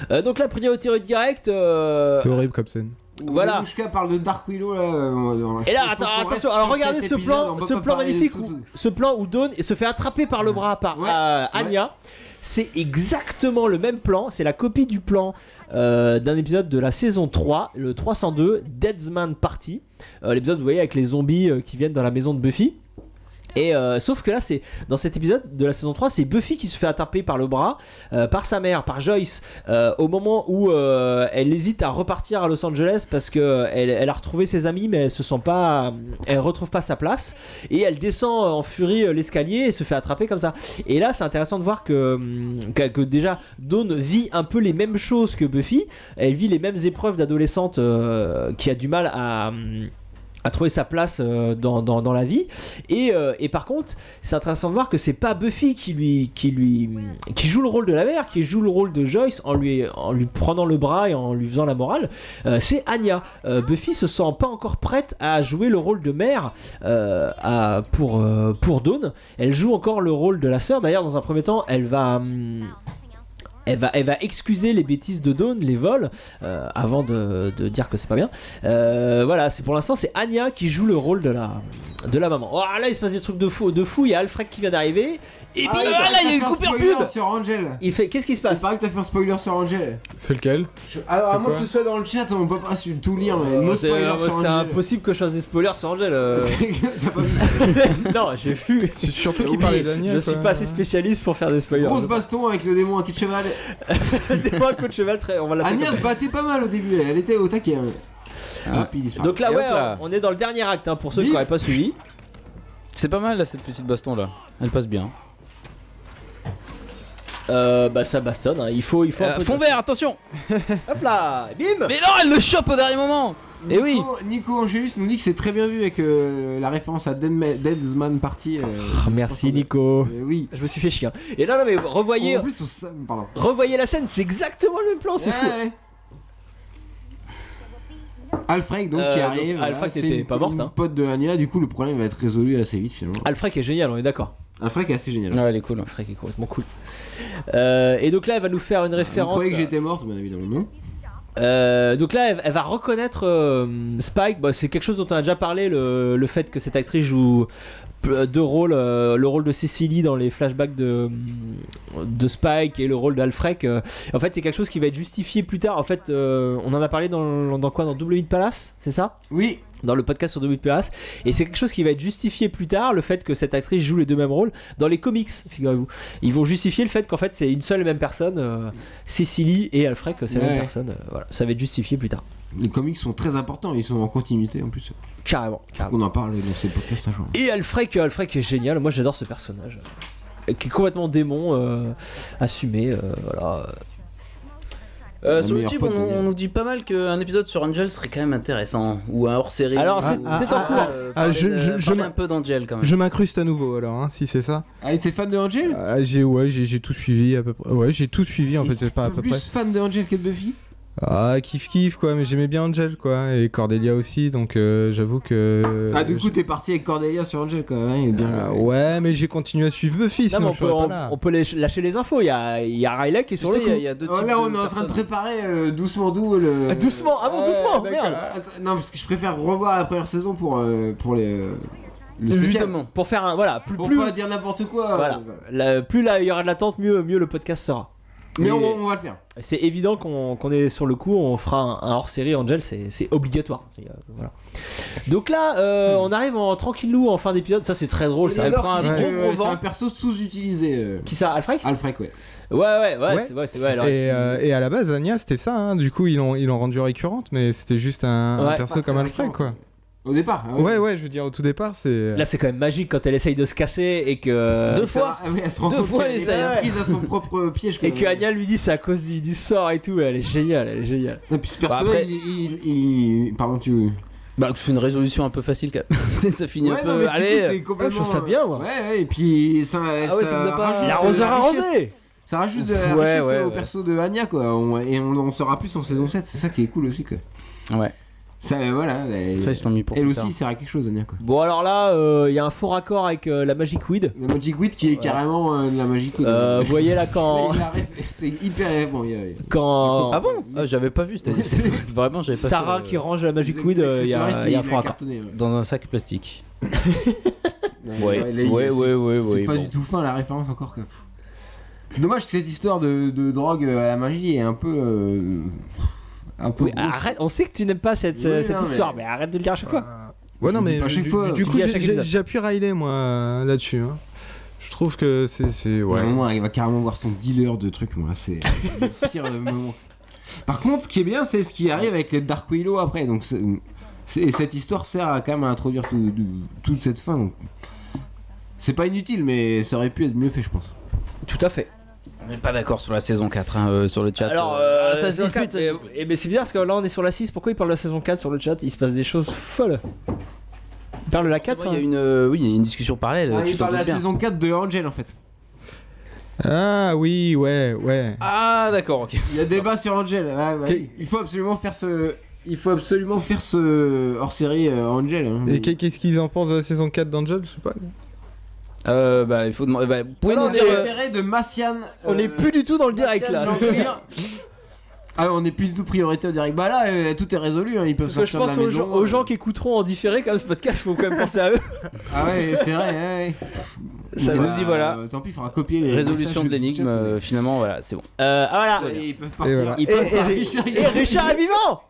Donc la priorité directe. C'est horrible comme scène. Voilà. Mouchka parle de Dark Willow là. Et là, attention. Alors regardez ce plan magnifique, ce plan où Dawn se fait attraper par le bras par Anya. Ouais. C'est exactement le même plan. C'est la copie du plan d'un épisode de la saison 3, le 302, Deadman Party. L'épisode, vous voyez, avec les zombies qui viennent dans la maison de Buffy. Et sauf que là, c'est dans cet épisode de la saison 3, c'est Buffy qui se fait attraper par le bras par sa mère, par Joyce, au moment où elle hésite à repartir à Los Angeles parce que elle a retrouvé ses amis, mais elle retrouve pas sa place et elle descend en furie l'escalier et se fait attraper comme ça. Et là, c'est intéressant de voir que déjà Dawn vit un peu les mêmes choses que Buffy. Elle vit les mêmes épreuves d'adolescente qui a du mal à trouver sa place dans la vie et par contre c'est intéressant de voir que c'est pas Buffy qui joue le rôle de la mère, qui joue le rôle de Joyce en lui prenant le bras et en lui faisant la morale. C'est Anya. Buffy se sent pas encore prête à jouer le rôle de mère pour Dawn. Elle joue encore le rôle de la sœur. D'ailleurs, dans un premier temps, elle va excuser les bêtises de Dawn, les vols, avant de dire que c'est pas bien. Voilà, pour l'instant, c'est Anya qui joue le rôle de de la maman. Oh là il se passe des trucs de fou, il y a Alfred qui vient d'arriver et puis là il y a une coupure pub sur Angel. Il fait qu'est-ce qui se passe? Il paraît que t'as fait un spoiler sur Angel. C'est lequel? Alors à moins que ce soit dans le chat, on peut pas tout lire mais c'est impossible que je fasse des spoilers sur Angel. T'as pas vu? Non j'ai vu. C'est surtout qu'il parlait d'Agnès. Je suis pas assez spécialiste pour faire des spoilers. Grosse baston avec le démon à queue de cheval. Démon à queue de cheval on va l'appeler. Agnès battait pas mal au début, elle était au taquet. Donc là on est dans le dernier acte pour ceux qui n'auraient pas suivi. C'est pas mal là cette petite baston là, elle passe bien. Ça bastonne, il faut un peu fond vert, attention. Hop là, bim. Mais non, elle le chope au dernier moment. Et oui. Nico Angelus nous dit que c'est très bien vu avec la référence à Deadman Party. Merci Nico. Oui. Je me suis fait chier. Et non mais revoyez. En plus, revoyez la scène, c'est exactement le même plan, c'est fou. Alfred donc qui arrive. Alfred n'était pas morte. Pote de Anya, du coup le problème va être résolu assez vite finalement. Alfred est génial, on est d'accord. Alfred est assez génial. Ouais, elle est cool. Alfred est complètement cool. Et donc là, elle va nous faire une référence. Vous croyez que j'étais morte, bien évidemment. Donc là, elle va reconnaître Spike. C'est quelque chose dont on a déjà parlé, le fait que cette actrice joue deux rôles, le rôle de Cecily dans les flashbacks de Spike et le rôle d'Alfred. En fait, c'est quelque chose qui va être justifié plus tard. En fait, on en a parlé dans quoi, dans Double Hit Palace, c'est ça? Oui. Dans le podcast sur Double Hit Palace, et c'est quelque chose qui va être justifié plus tard, le fait que cette actrice joue les deux mêmes rôles dans les comics, figurez-vous. Ils vont justifier le fait qu'en fait c'est une seule et même personne, Cecily et Alfred, que c'est la même personne. Voilà, ça va être justifié plus tard. Les comics sont très importants, ils sont en continuité en plus. Carrément. On en parle dans ces podcasts un jour. Et Alfred qui est génial, moi j'adore ce personnage, qui est complètement démon, assumé, voilà. Sur YouTube, on nous dit pas mal qu'un épisode sur Angel serait quand même intéressant, ou un hors-série. Alors c'est en cours. Je un peu d'Angel quand même. Je m'incruste à nouveau alors, si c'est ça. Ah, t'es fan de Angel? J'ai tout suivi à peu près. Ouais, j'ai tout suivi en fait, c'est pas à peu près. Plus fan de Angel que de Buffy? Ah, kiff quoi, mais j'aimais bien Angel quoi, et Cordelia aussi, donc j'avoue que. Ah, du coup, t'es parti avec Cordelia sur Angel quand même, il est bien. Ouais, mais j'ai continué à suivre Buffy, sinon je serais pas là. On peut lâcher les infos, il y a Riley qui est sur le coup. Il y a deux types là, on est en train de préparer doucement le. Doucement, doucement, merde. Non, parce que je préfère revoir la première saison pour les. Justement, pour faire un. Voilà, pour pas dire n'importe quoi. Voilà. Plus là, il y aura de l'attente, mieux le podcast sera. Mais on va le faire. C'est évident qu'on est sur le coup, on fera un hors-série Angel, c'est obligatoire. Voilà. Donc là, on arrive tranquillou en fin d'épisode, ça c'est très drôle. Ça. Elle prend un gros vent. C'est un perso sous-utilisé. Qui ça, Alfred? Alfred, ouais. Ouais. C'est vrai. Alors, et à la base, Anya c'était ça, du coup ils l'ont rendu récurrente, mais c'était juste un perso comme Alfred quoi. Au départ. Ouais, je veux dire, au tout départ, c'est. Là, c'est quand même magique quand elle essaye de se casser et que. Deux fois elle se rend compte qu'elle est prise à son propre piège. Et que Anya lui dit c'est à cause du sort et tout. Elle est géniale. Et puis ce personnage, Pardon, tu. Tu fais une résolution un peu facile quand même. Ça finit un peu. Allez, c'est complètement. Je trouve ça bien, moi. Ouais, et puis ça. Ça vous a pas. L'arroseur arrosé. Ça rajoute de la richesse au perso de Anya, quoi. Et on en saura plus en saison 7. C'est ça qui est cool aussi, quoi. Ouais. Ça, voilà, ça ils se l'ont mis pour elle aussi sert à quelque chose, Anya, quoi. Bon, alors là, il y a un faux raccord avec la Magic Weed. La Magic Weed qui est carrément de la Magic Weed. Vous voyez là quand. C'est hyper. Bon, quand. Ah bon j'avais pas vu, vraiment, j'avais pas Tara qui range la Magic Weed, il y a un faux raccord. Dans un sac plastique. Ouais. C'est pas bon. du tout fin la référence encore, quoi. C'est dommage que cette histoire de drogue à la magie est un peu. Oui, arrête, on sait que tu n'aimes pas cette histoire, mais arrête de le dire à chaque fois. Ouais, non, mais à chaque fois, du coup, j'appuie Riley, moi, là-dessus. Hein. Je trouve que c'est. Ouais. À un moment, il va carrément voir son dealer de trucs, moi, c'est le pire moment. Par contre, ce qui est bien, c'est ce qui arrive avec les Dark Willow après. Donc, cette histoire sert à quand même à introduire toute cette fin. Donc, c'est pas inutile, mais ça aurait pu être mieux fait, je pense. Tout à fait. On n'est pas d'accord sur la saison 4 sur le chat. Alors, ça se dispute. Mais c'est bizarre parce que là on est sur la 6. Pourquoi il parle de la saison 4 sur le chat? Il se passe des choses folles. Il parle de la 4. Il y a une discussion parallèle. Il parle de la saison 4 de Angel en fait. Ah oui, ouais. Ah d'accord, ok. Il y a débat sur Angel. Ouais. Il faut absolument faire ce hors-série Angel. Hein. Et qu'est-ce qu'ils en pensent de la saison 4 d'Angel? Je sais pas. Il faut demander. Vous pouvez nous dire de Massian. On est plus du tout dans le direct là. Ah, on n'est plus du tout priorité au direct. Bah là, tout est résolu, hein. Ils peuvent sortir de la maison. Parce que je pense aux gens qui écouteront en différé quand même ce podcast, faut quand même penser à eux. Ah ouais, c'est vrai, ouais. Ça nous dit voilà. Tant pis, il faudra copier les résolutions de l'énigme. Finalement, voilà, c'est bon. Voilà. Ils peuvent partir. Et Richard est vivant.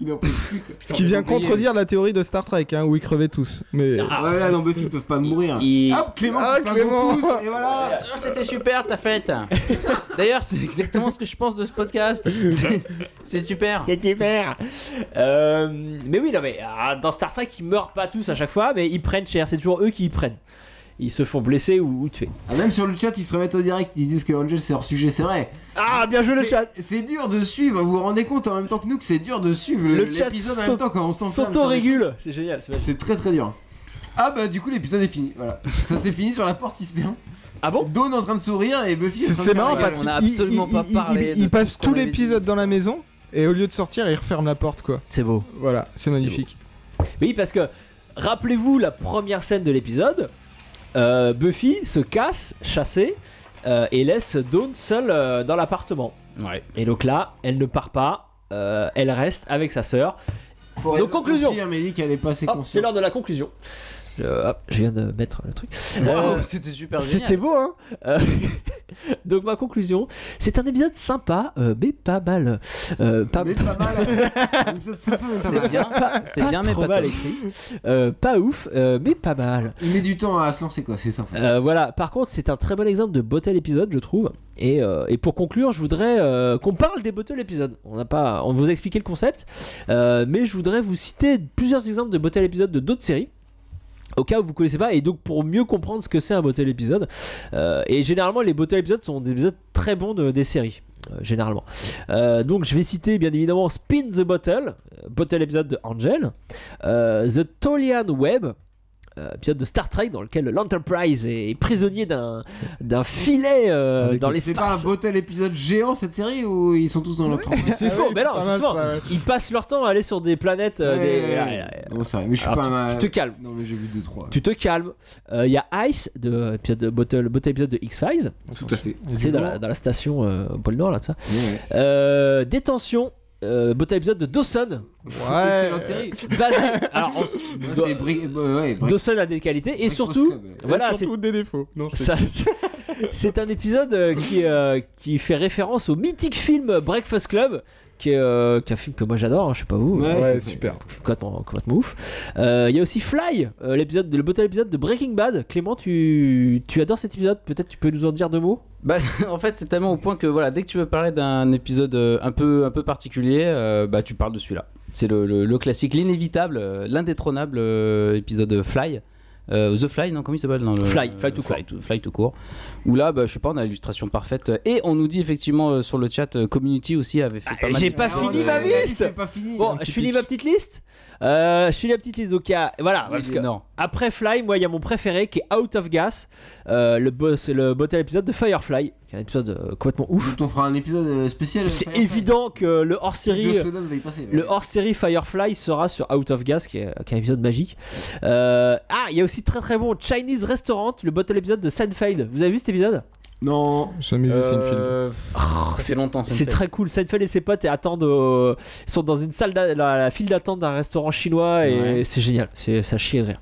Il en peut plus. Ce qui vient contredire la théorie de Star Trek, où ils crevaient tous. Mais ouais, là, non, Buffy, ils peuvent pas mourir. Hop, Clément, et voilà. C'était super ta fête. D'ailleurs, c'est exactement ce que je pense de ce podcast. C'est super. C'est super. Mais oui, non, mais dans Star Trek, ils meurent pas tous à chaque fois, mais ils prennent cher. C'est toujours eux qui y prennent. Ils se font blesser ou tuer. Même sur le chat, ils se remettent au direct. Ils disent que Angel c'est hors sujet, c'est vrai. Ah, bien joué le chat. C'est dur de suivre. Vous vous rendez compte en même temps que nous que c'est dur de suivre l'épisode en même temps quand on s'auto-régule. C'est génial. C'est très très dur. Ah bah du coup l'épisode est fini. Voilà. Ça s'est fini sur la porte qui se ferme. Ah bon? Dawn en train de sourire et Buffy. C'est marrant parce qu'on a absolument pas parlé. Il passe tout l'épisode dans la maison et au lieu de sortir, il referme la porte quoi. C'est beau. Voilà, c'est magnifique. Oui, parce que rappelez-vous la première scène de l'épisode. Buffy se casse, chassée, et laisse Dawn seule dans l'appartement. Ouais. Et donc là, elle ne part pas, elle reste avec sa sœur. Donc conclusion. C'est l'heure de la conclusion. Je viens de mettre le truc. C'était super génial. C'était beau, hein. Donc ma conclusion, c'est un épisode sympa, mais pas mal. Pas mal. C'est bien, mais pas mal écrit. Pas ouf, mais pas mal. Il met du temps à se lancer, quoi. C'est ça. Voilà. Par contre, c'est un très bon exemple de bottle épisode, je trouve. Et pour conclure, je voudrais qu'on parle des bottle épisodes. On vous a expliqué le concept, mais je voudrais vous citer plusieurs exemples de bottle épisodes de d'autres séries. Au cas où vous connaissez pas, et donc pour mieux comprendre ce que c'est un bottle épisode. Et généralement, les bottle épisodes sont des épisodes très bons des séries. Généralement. Donc je vais citer bien évidemment Spin the Bottle, bottle épisode de Angel, The Tolian Web, épisode de Star Trek dans lequel l'Enterprise est prisonnier d'un filet dans l'espace. C'est pas un bottle épisode géant cette série où ils sont tous dans leur trempe? C'est faux, mais non, justement, ils passent leur temps à aller sur des planètes. Non, c'est vrai, mais je suis pas mal. Tu te calmes. Non, mais j'ai vu 2-3. Tu te calmes. Il y a Ice, bottle épisode de X-Files. Tout à fait. C'est dans la station pôle Nord, là, de ça. Détention. Bottle épisode de Dawson. Excellente série. Alors, Dawson a des qualités et surtout, voilà, surtout des défauts. Non, c'est un épisode qui fait référence au mythique film Breakfast Club. Qui est un film que moi j'adore, je sais pas vous. Ouais, super. Complètement ouf. Il y a aussi Fly, le bottle épisode de Breaking Bad. Clément, tu adores cet épisode, peut-être tu peux nous en dire deux mots? Bah, en fait, c'est tellement au point que voilà, dès que tu veux parler d'un épisode un peu particulier, bah tu parles de celui-là. C'est le classique, l'inévitable, l'indétrônable épisode Fly. The Fly, non, comment il s'appelle? Fly tout court. Où là, bah, je sais pas, on a l'illustration parfaite. Et on nous dit effectivement sur le chat, Community aussi avait fait pas mal. J'ai pas fini ma liste. Bon, je finis ma petite liste. Donc voilà, parce que après Fly, moi il y a mon préféré qui est Out of Gas, le bottle épisode de Firefly, qui est un épisode complètement ouf. Donc on fera un épisode spécial. C'est évident que le hors-série Firefly sera sur Out of Gas, qui est un épisode magique. Il y a aussi très très bon Chinese Restaurant, le bottle épisode de Seinfeld. Vous avez vu cet épisode? Non, jamais vu Seinfeld. Ça fait longtemps. C'est très cool. Seinfeld et ses potes attendent, ils sont dans une salle, la file d'attente d'un restaurant chinois et c'est génial. Ça chie de rire.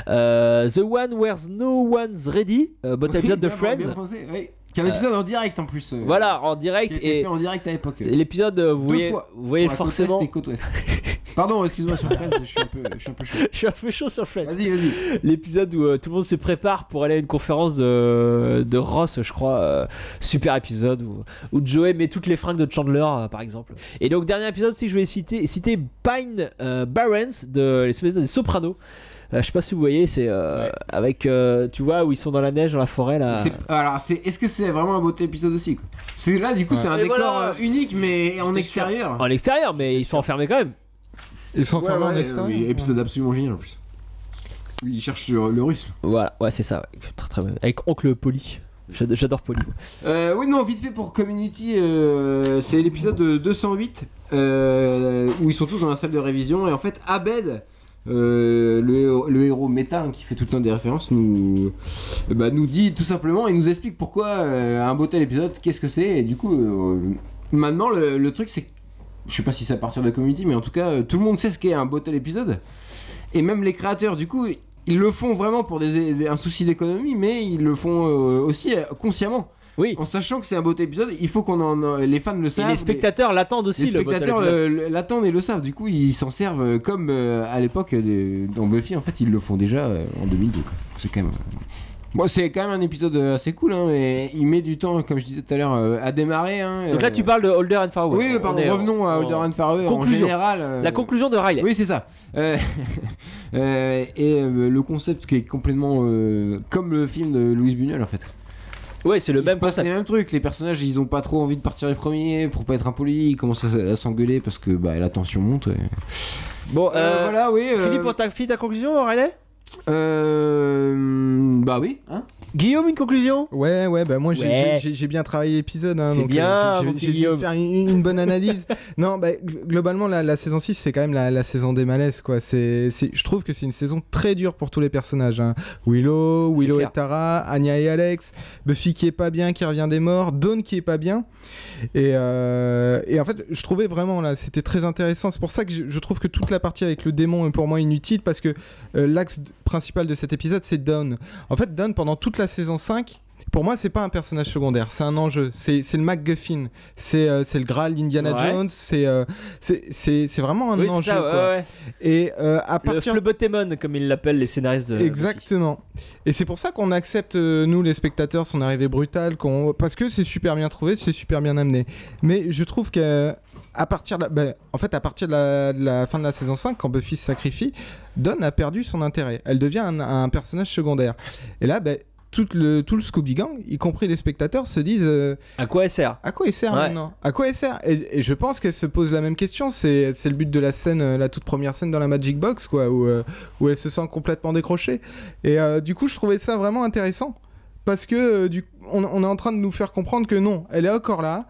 The One Where's No One's Ready, bottle épisode de Friends. Qui est un épisode en direct en plus. Voilà, en direct. Qui a été fait en direct à l'époque. L'épisode, vous voyez forcément. Côte Ouest. Pardon, excuse-moi sur Friends, je suis un peu chaud. Je suis un peu chaud sur Friends. Vas-y. L'épisode où tout le monde se prépare pour aller à une conférence de Ross, je crois. Super épisode où Joey met toutes les fringues de Chandler, par exemple. Et donc, dernier épisode aussi que je vais citer Pine Barrens de l'épisode des Sopranos. Je sais pas si vous voyez, c'est avec tu vois où ils sont dans la neige, dans la forêt là. Est-ce que c'est vraiment un beau épisode aussi quoi? C'est là du coup c'est un décor unique mais en extérieur. En extérieur, mais ils sont enfermés quand même. Ils sont enfermés en extérieur. Épisode absolument génial en plus. Ils cherchent le russe. Voilà, ouais c'est ça. Ouais. Très très bien. Avec Oncle Polly. J'adore Polly. Oui non, vite fait pour Community, c'est l'épisode 208 où ils sont tous dans la salle de révision et en fait Abed. Le héros méta qui fait tout le temps des références nous dit tout simplement, il nous explique pourquoi un beau tel épisode, qu'est-ce que c'est, et du coup maintenant le truc c'est que je sais pas si c'est à partir de la community, mais en tout cas tout le monde sait ce qu'est un bottle épisode, et même les créateurs du coup ils le font vraiment pour un souci d'économie, mais ils le font aussi consciemment. Oui. En sachant que c'est un beau épisode, il faut les fans le savent. Et les spectateurs l'attendent aussi. Les spectateurs l'attendent et le savent. Du coup, ils s'en servent comme à l'époque dans Buffy. En fait, ils le font déjà en 2002. Quoi. C'est quand même. Bon, c'est quand même un épisode assez cool, hein, et il met du temps, comme je disais tout à l'heure, à démarrer. Hein, donc là, tu parles de Holder and Far Away. Oui, pardon, revenons à Holder and Far Away. En général. La conclusion de Riley. Oui, c'est ça. Le concept qui est complètement comme le film de Louise Buñuel, en fait. Ouais, c'est le même concept. C'est les mêmes trucs. Les personnages, ils ont pas trop envie de partir les premiers pour pas être impolis. Ils commencent à s'engueuler parce que la tension monte. Et... Bon, voilà, oui. Philippe, pour ta conclusion, Riley Bah oui. Hein, Guillaume, une conclusion? Ouais, bah moi j'ai bien travaillé l'épisode. Hein, c'est donc, bien. J'ai essayé de faire une bonne analyse. Non, globalement, la saison 6, c'est quand même la saison des malaises, quoi. Je trouve que c'est une saison très dure pour tous les personnages. Hein. Willow et Tara, Anya et Alex, Buffy qui est pas bien, qui revient des morts, Dawn qui est pas bien. Et en fait, je trouvais vraiment, là, c'était très intéressant. C'est pour ça que je trouve que toute la partie avec le démon est pour moi inutile, parce que l'axe principal de cet épisode, c'est Dawn. En fait, Dawn, pendant toute la saison 5, pour moi, c'est pas un personnage secondaire, c'est un enjeu, c'est le MacGuffin, c'est le Graal d'Indiana Jones, c'est vraiment un enjeu. Ça, quoi. ouais. Et à partir le Phlebotémon, comme ils l'appellent les scénaristes de Exactement. Et c'est pour ça qu'on accepte, nous les spectateurs, son arrivée brutale, parce que c'est super bien trouvé, c'est super bien amené. Mais je trouve que à partir de la fin de la saison 5, quand Buffy se sacrifie, Dawn a perdu son intérêt. Elle devient un personnage secondaire. Et là, tout le Scooby Gang, y compris les spectateurs, se disent à quoi elle sert maintenant? À quoi elle sert? Et je pense qu'elle se pose la même question. C'est le but de la scène, la toute première scène dans la Magic Box, quoi, où elle se sent complètement décrochée. Et du coup, je trouvais ça vraiment intéressant, parce que on est en train de nous faire comprendre que non, elle est encore là.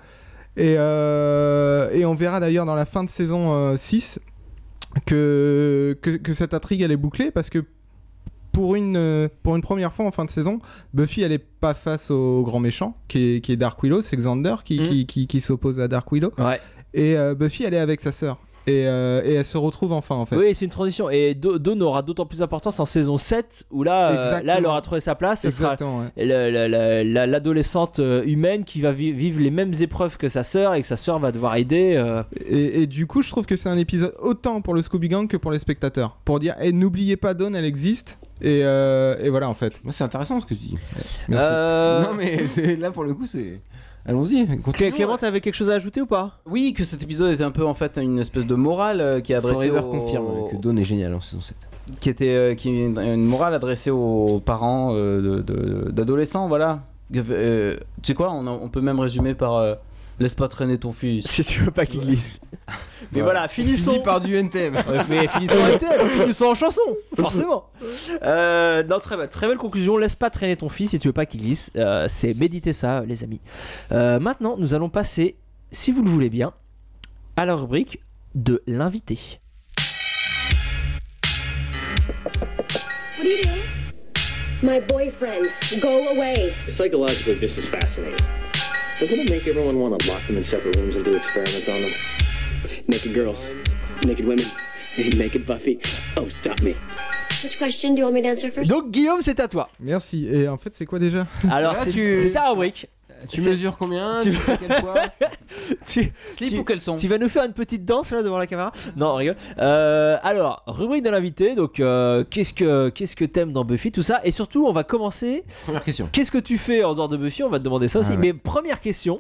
Et on verra d'ailleurs dans la fin de saison 6 que cette intrigue elle est bouclée, parce que pour une première fois en fin de saison, Buffy elle est pas face au grand méchant qui est Dark Willow, c'est Xander qui s'oppose à Dark Willow. Ouais. Et Buffy elle est avec sa sœur. Et elle se retrouve enfin, en fait. Oui, c'est une transition. Et Dawn aura d'autant plus d'importance en saison 7, où là elle aura trouvé sa place. Ce sera l'adolescente humaine qui va vivre les mêmes épreuves que sa sœur, et que sa sœur va devoir aider. Et du coup, je trouve que c'est un épisode autant pour le Scooby Gang que pour les spectateurs. Pour dire, n'oubliez pas Dawn, elle existe. Et voilà, en fait. C'est intéressant ce que tu dis. Merci. Non, mais là, pour le coup, c'est... Allons-y. Clément, t'avais quelque chose à ajouter ou pas? Oui, que cet épisode était un peu en fait une espèce de morale qui est adressée Forever confirme que Dawn est génial en saison 7. Qui est une morale adressée aux parents d'adolescents, voilà. Tu sais quoi, on peut même résumer par laisse pas traîner ton fils si tu veux pas qu'il glisse. Mais voilà, finissons. Fini par du NTM. Finissons en chanson, forcément. Non, très belle conclusion. Laisse pas traîner ton fils si tu veux pas qu'il glisse. C'est méditer ça, les amis. Maintenant, nous allons passer, si vous le voulez bien, à la rubrique de l'invité. What are you doing? My boyfriend. Go away. Psychologically, this is fascinating. Doesn't it make everyone want to lock them in separate rooms and do experiments on them? Naked girls, naked women, naked Buffy. Oh, stop me. Which question do you want me to answer first? Donc Guillaume, c'est à toi. Merci. Et en fait, c'est quoi déjà? Alors, c'est ta rubrique. Tu mesures combien? Tu fais quel poids? Slip ou caleçon? Tu vas nous faire une petite danse là devant la caméra? Non, on rigole. Alors, rubrique de l'invité. Donc, qu'est-ce que t'aimes dans Buffy, tout ça? Et surtout, on va commencer. Première question. Qu'est-ce que tu fais en dehors de Buffy? On va te demander ça aussi. Mais première question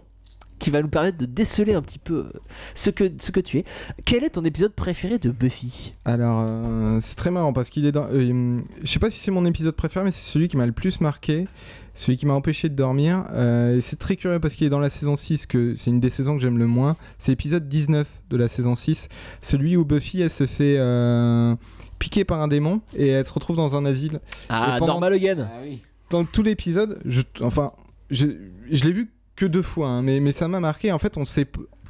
qui va nous permettre de déceler un petit peu ce que tu es. Quel est ton épisode préféré de Buffy? Alors, c'est très marrant parce qu'il est dans... je sais pas si c'est mon épisode préféré, mais c'est celui qui m'a le plus marqué. Celui qui m'a empêché de dormir. Et c'est très curieux parce qu'il est dans la saison 6, que c'est une des saisons que j'aime le moins. C'est l'épisode 19 de la saison 6. Celui où Buffy, elle se fait piquer par un démon et elle se retrouve dans un asile. Ah, Normal Again. Ah, oui. Dans tout l'épisode, je l'ai vu que 2 fois, hein, mais ça m'a marqué. En fait,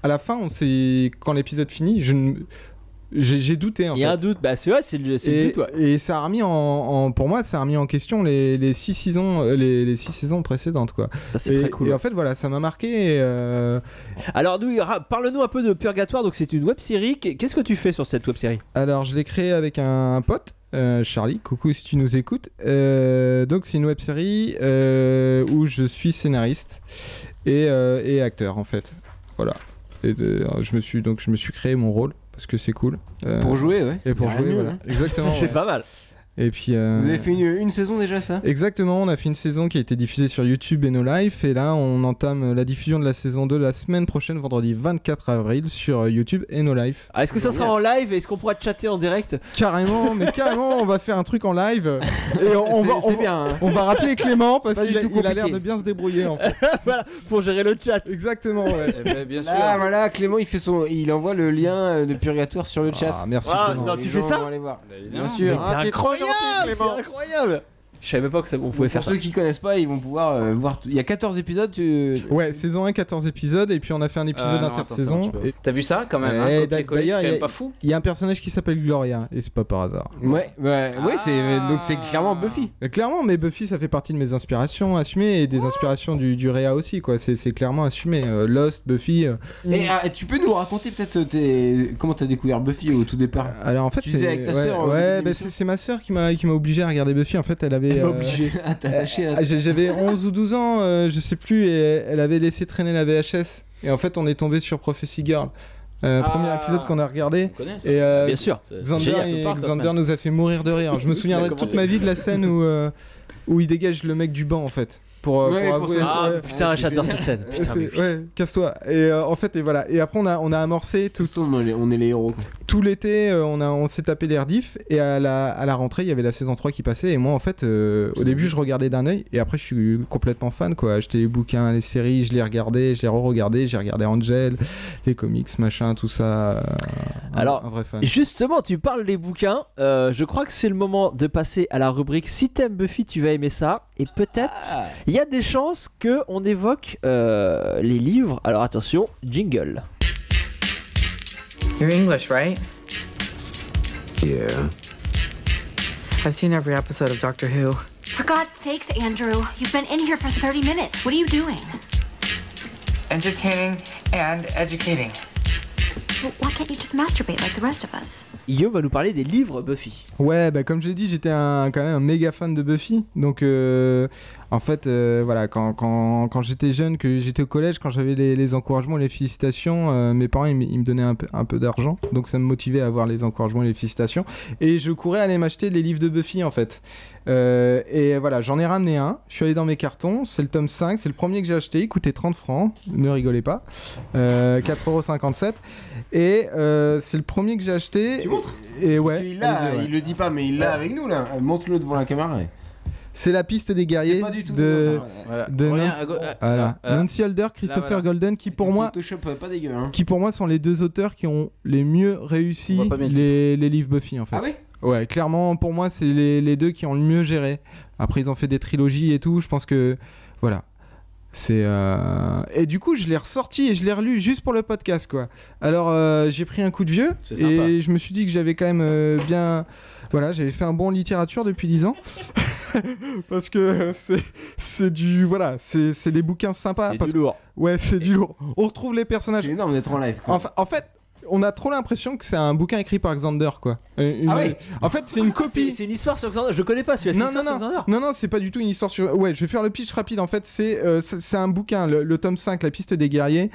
à la fin, quand l'épisode finit, J'ai douté en fait. Il y a un doute, bah c'est vrai, c'est le but, toi. Et ça a remis pour moi, ça a remis en question les 6 saisons, les 6 saisons précédentes, quoi. Ça, c'est très cool. Et en fait, voilà, ça m'a marqué. Alors, parle-nous un peu de Purgatoire. Donc, c'est une web-série. Qu'est-ce que tu fais sur cette web-série? Alors, je l'ai créée avec un pote. Charlie, coucou si tu nous écoutes. Donc c'est une web-série où je suis scénariste et acteur en fait. Voilà. Et je me suis créé mon rôle parce que c'est cool. Pour jouer, ouais. Et pour jouer, voilà. Exactement. C'est pas mal. Et puis, vous avez fait une saison déjà, ça? Exactement, on a fait une saison qui a été diffusée sur YouTube et No Life, et là on entame la diffusion de la saison 2 la semaine prochaine, vendredi 24 avril, sur YouTube et No Life. Est-ce que ça sera en live? Est-ce qu'on pourra chatter en direct? Carrément, on va faire un truc en live. Et on va rappeler Clément parce qu'il a l'air de bien se débrouiller en fait. Voilà, pour gérer le chat. Exactement, ouais. Ben, bien sûr. Ah voilà, Clément il envoie le lien de Purgatoire sur le chat. Ah, merci Clément. Non, tu fais ça? Bien sûr. C'est incroyable. C'est incroyable. Je savais même pas que on pouvait faire ça. Pour ceux qui connaissent pas, ils vont pouvoir voir. Il y a 14 épisodes. Ouais, saison 1, 14 épisodes, et puis on a fait un épisode intersaison. T'as vu ça quand même? D'ailleurs, il pas fou. Il y a un personnage qui s'appelle Gloria, et c'est pas par hasard. Ouais, donc c'est clairement Buffy. Clairement, mais Buffy, ça fait partie de mes inspirations assumées et des inspirations du Réa aussi, quoi. C'est clairement assumé. Lost, Buffy. Et tu peux nous raconter peut-être comment t'as découvert Buffy au tout départ? Alors en fait, tu disais avec ta sœur. Ouais, c'est ma sœur qui m'a obligé à regarder Buffy. En fait, elle avait. Obligé. J'avais 11 ou 12 ans, je sais plus, et elle avait laissé traîner la VHS. Et en fait, on est tombé sur Prophecy Girl. Premier épisode qu'on a regardé. Et bien sûr. Xander nous a fait mourir de rire. Je me souviendrai toute ma vie de la scène où il dégage le mec du banc en fait. Pour avouer. Putain, j'adore cette scène. Putain, ouais, casse-toi. Et en fait, et voilà. Et après, on a amorcé tout. On est les héros. Tout l'été, on s'est tapé les rediffs. Et à la rentrée, il y avait la saison 3 qui passait. Et moi, en fait, au début, je regardais d'un œil. Et après, je suis complètement fan, quoi. Acheté les bouquins, les séries, je les regardais, je les re-regardais. J'ai regardé Angel, les comics, machin, tout ça. Alors, un vrai fan. Justement, tu parles des bouquins. Je crois que c'est le moment de passer à la rubrique Si t'aimes Buffy, tu vas aimer ça. Et peut-être. Il y a des chances qu'on évoque les livres. Alors attention, jingle. You're English, right? Yeah. I've seen every episode of Doctor Who. For God's sakes, Andrew, you've been in here for 30 minutes. What are you doing? Entertaining and educating. Well, why can't you just masturbate like the rest of us? Guillaume va nous parler des livres Buffy. Ouais, bah comme je l'ai dit, j'étais quand même un méga fan de Buffy. Donc en fait, voilà, quand j'étais jeune, que j'étais au collège, quand j'avais les encouragements, les félicitations, mes parents ils me donnaient un peu d'argent. Donc ça me motivait à avoir les encouragements et les félicitations. Et je courais aller m'acheter les livres de Buffy en fait. Et voilà, j'en ai ramené un. Je suis allé dans mes cartons. C'est le tome 5. C'est le premier que j'ai acheté. Il coûtait 30 francs. Ne rigolez pas. 4,57 €. Et c'est le premier que j'ai acheté. Tu montres? Et ouais. Il le dit pas, mais il l'a avec nous là. Montre-le devant la caméra. C'est la piste des guerriers de Voilà. Nancy Holder, Christopher Golden, qui pour moi, pas dégueu, hein. qui pour moi sont les deux auteurs qui ont les mieux réussi les livres Buffy en fait. Ah oui? Ouais, clairement pour moi c'est les deux qui ont le mieux géré. Après ils ont fait des trilogies et tout, je pense que voilà. C'est et du coup je l'ai ressorti et je l'ai relu juste pour le podcast quoi. Alors j'ai pris un coup de vieux et je me suis dit que j'avais quand même bien voilà, j'avais fait un bon en littérature depuis 10 ans. Parce que c'est du voilà, c'est des bouquins sympas. C'est du lourd. Ouais, c'est du lourd. On retrouve les personnages. C'est énorme d'être en live. En fait, on a trop l'impression que c'est un bouquin écrit par Xander quoi. Ah oui. En fait, c'est une copie. C'est une histoire sur Xander. Je connais pas celui-là. Non, c'est pas du tout une histoire sur. Ouais, je vais faire le pitch rapide. En fait, c'est un bouquin, le tome 5, La piste des guerriers.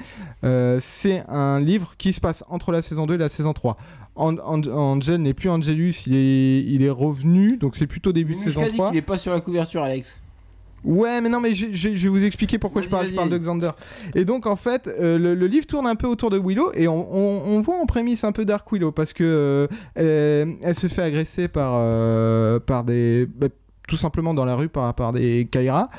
C'est un livre qui se passe entre la saison 2 et la saison 3. Angel n'est plus Angelus, il est revenu, donc c'est plutôt début de saison 3. Je t'ai dit qu'il est pas sur la couverture, Alex. Ouais, mais non, mais je vais vous expliquer pourquoi je parle de Xander. Et donc, en fait, le livre tourne un peu autour de Willow et on voit en prémisse un peu Dark Willow parce que elle se fait agresser par des... tout simplement dans la rue par des Kaira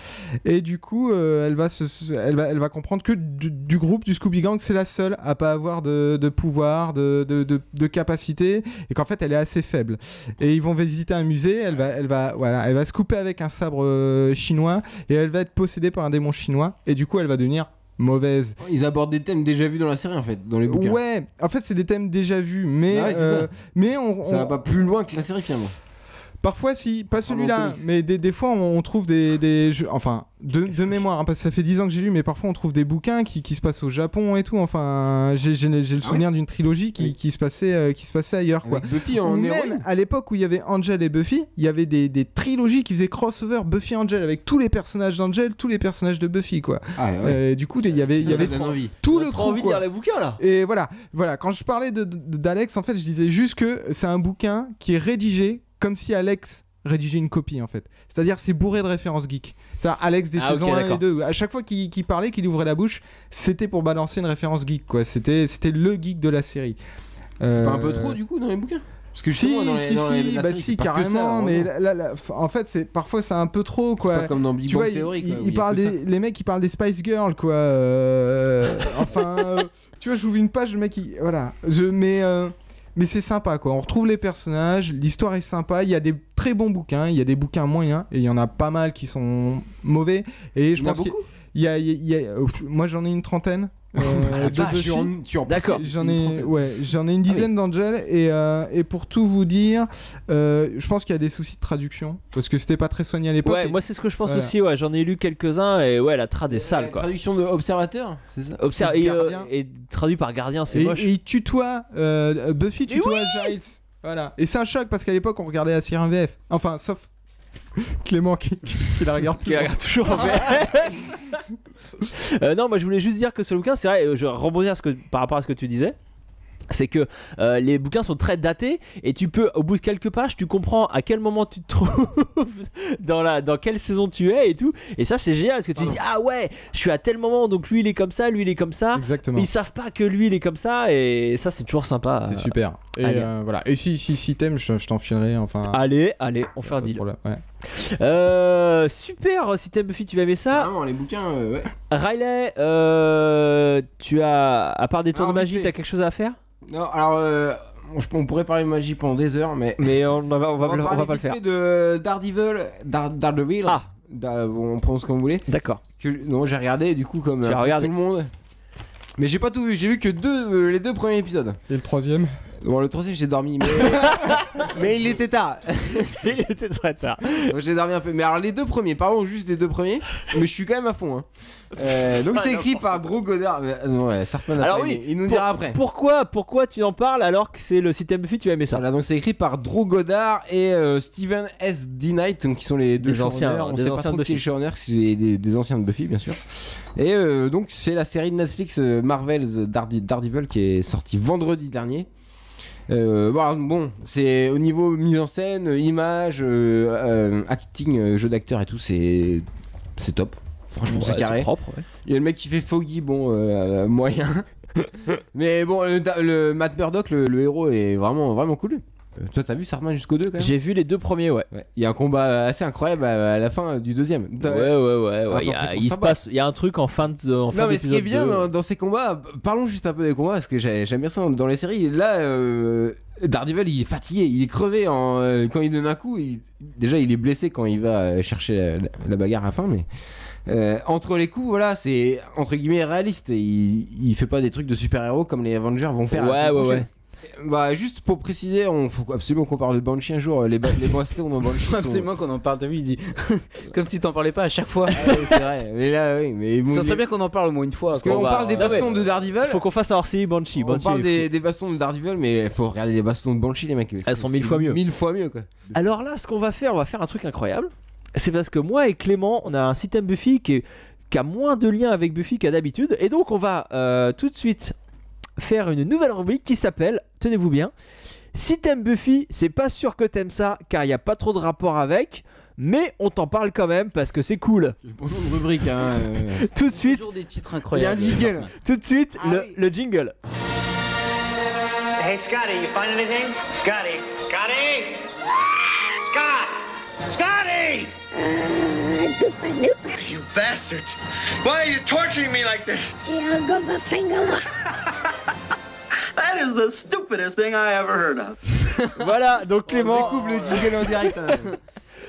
et du coup elle va comprendre que du groupe du Scooby Gang c'est la seule à pas avoir de pouvoir de capacité et qu'en fait elle est assez faible et ils vont visiter un musée, elle va se couper avec un sabre chinois et elle va être possédée par un démon chinois et du coup elle va devenir mauvaise. Ils abordent des thèmes déjà vus dans la série en fait, dans les bouquins. Ouais, en fait c'est des thèmes déjà vus, mais ça va pas plus loin que la série finalement. Parfois si, pas celui-là, mais des fois on trouve des jeux, enfin de mémoire, hein, parce que ça fait 10 ans que j'ai lu, mais parfois on trouve des bouquins qui se passent au Japon et tout. Enfin, j'ai le souvenir d'une trilogie qui se passait ailleurs, quoi. Avec Buffy en héroïne. Même à l'époque où il y avait Angel et Buffy, il y avait des trilogies qui faisaient crossover Buffy Angel avec tous les personnages d'Angel, tous les personnages de Buffy, quoi. Du coup il y avait tout le trop envie de lire les bouquins là. Et voilà, quand je parlais d'Alex, en fait, je disais juste que c'est un bouquin qui est rédigé comme si Alex rédigeait une copie en fait. C'est-à-dire c'est bourré de références geeks. Ça, Alex des saisons 1 et 2, à chaque fois qu'il parlait, qu'il ouvrait la bouche, c'était pour balancer une référence geek, quoi. C'était le geek de la série. C'est pas un peu trop du coup dans les bouquins? Parce que si, carrément, mais en fait, parfois c'est un peu trop, quoi. C'est pas comme dans Big Bang Theory, quoi. Les mecs, ils parlent des Spice Girls, quoi. Tu vois, j'ouvre une page, le mec, voilà. Mais c'est sympa, quoi. On retrouve les personnages, l'histoire est sympa. Il y a des très bons bouquins, il y a des bouquins moyens, et il y en a pas mal qui sont mauvais. Et je pense qu'il y a, moi j'en ai une trentaine. D'accord. J'en ai une dizaine d'Angel et pour tout vous dire, je pense qu'il y a des soucis de traduction parce que c'était pas très soigné à l'époque. Ouais, moi c'est ce que je pense aussi. Ouais, j'en ai lu quelques-uns et ouais, la trad est sale, quoi. Traduction de Observateur, c'est ça. Et traduit par Gardien, c'est moche. Et il tutoie Buffy, tutoie Giles. Voilà. Et c'est un choc parce qu'à l'époque on regardait la série en VF. Enfin, sauf Clément qui la regarde toujours en VF. Non, moi je voulais juste dire que ce bouquin, c'est vrai, je rebondir par rapport à ce que tu disais. C'est que les bouquins sont très datés et tu peux, au bout de quelques pages, tu comprends à quel moment tu te trouves dans quelle saison tu es et tout. Et ça c'est génial parce que tu dis ah ouais, je suis à tel moment, donc lui il est comme ça, lui il est comme ça. Exactement. Ils savent pas que lui il est comme ça et ça c'est toujours sympa. C'est super. Et voilà. Et si t'aimes, je t'en filerai. Enfin. Allez, on fait un deal. Ouais. Super. Si t'aimes Buffy, tu vas aimer ça. Vraiment, les bouquins, ouais. Riley, tu as, à part des tours de magie, t'as quelque chose à faire? Non, alors on pourrait parler de magie pendant des heures, mais on va pas le faire. De Daredevil. On prononce comme vous voulez. D'accord. Non, j'ai regardé du coup comme tout le monde. Mais j'ai pas tout vu, j'ai vu que les deux premiers épisodes. Et le troisième? Bon, le troisième j'ai dormi, mais il était tard. Il était très tard. Donc, j'ai dormi un peu. Mais alors les deux premiers, parlons juste des deux premiers. Mais je suis quand même à fond. Donc c'est écrit par Drew Goddard. Sartman. Alors oui, il nous dira après. Pourquoi tu en parles alors que c'est le système Buffy, tu vas aimer ça? Voilà, donc c'est écrit par Drew Goddard et Steven S. D. Knight, qui sont les deux anciens. On sait pas trop qui est le showrunner, c'est des anciens de Buffy, bien sûr. Et donc c'est la série de Netflix Marvel's Daredevil qui est sortie vendredi dernier. Bon, c'est au niveau mise en scène, image, acting, jeu d'acteur et tout, c'est top. Franchement, c'est carré. Propre, ouais. Il y a le mec qui fait Foggy, moyen. Mais bon, le Matt Murdock, le héros, est vraiment cool. Toi, t'as vu Sartman jusqu'au 2 quand même? J'ai vu les deux premiers, ouais. Il y a un combat assez incroyable à la fin du deuxième. Ouais. Il y a un truc en fin d'épisode. Non, mais ce qui est bien dans ces combats, parlons juste un peu des combats parce que j'aime bien ça dans les séries. Là, Daredevil, il est fatigué, il est crevé quand il donne un coup. Déjà, il est blessé quand il va chercher la bagarre à la fin, mais. Entre les coups, voilà, c'est entre guillemets réaliste. Il fait pas des trucs de super-héros comme les Avengers vont faire. Ouais. Bah, juste pour préciser, faut absolument qu'on parle de Banshee un jour. Les Boston dans Banshee. Absolument qu'on en parle. T'as vu, il dit comme si t'en parlais pas à chaque fois. C'est vrai. Mais là, oui. Mais ça serait bien qu'on en parle au moins une fois. Parce qu'on parle des bastons de Daredevil. Faut qu'on fasse un hors-série Banshee. On parle des bastons de Daredevil, mais faut regarder les bastons de Banshee, les mecs. Elles sont 1000 fois mieux. 1000 fois mieux, quoi. Alors là, ce qu'on va faire, un truc incroyable. C'est parce que moi et Clément, on a un système Buffy qui a moins de liens avec Buffy qu'à d'habitude. Et donc, on va tout de suite faire une nouvelle rubrique qui s'appelle, tenez-vous bien, si t'aimes Buffy, c'est pas sûr que t'aimes ça car il n'y a pas trop de rapport avec, mais on t'en parle quand même parce que c'est cool. C'est bon nom de rubrique, hein. Tout de suite, toujours des titres incroyables. Il y a un jingle. Tout de suite, le jingle. Hey Scotty, you find anything? Scotty! Scotty! You bastards! Why are you torturing me like this? That is the stupidest thing I ever heard of. Voilà, donc Clément. On découvre le jingle en direct.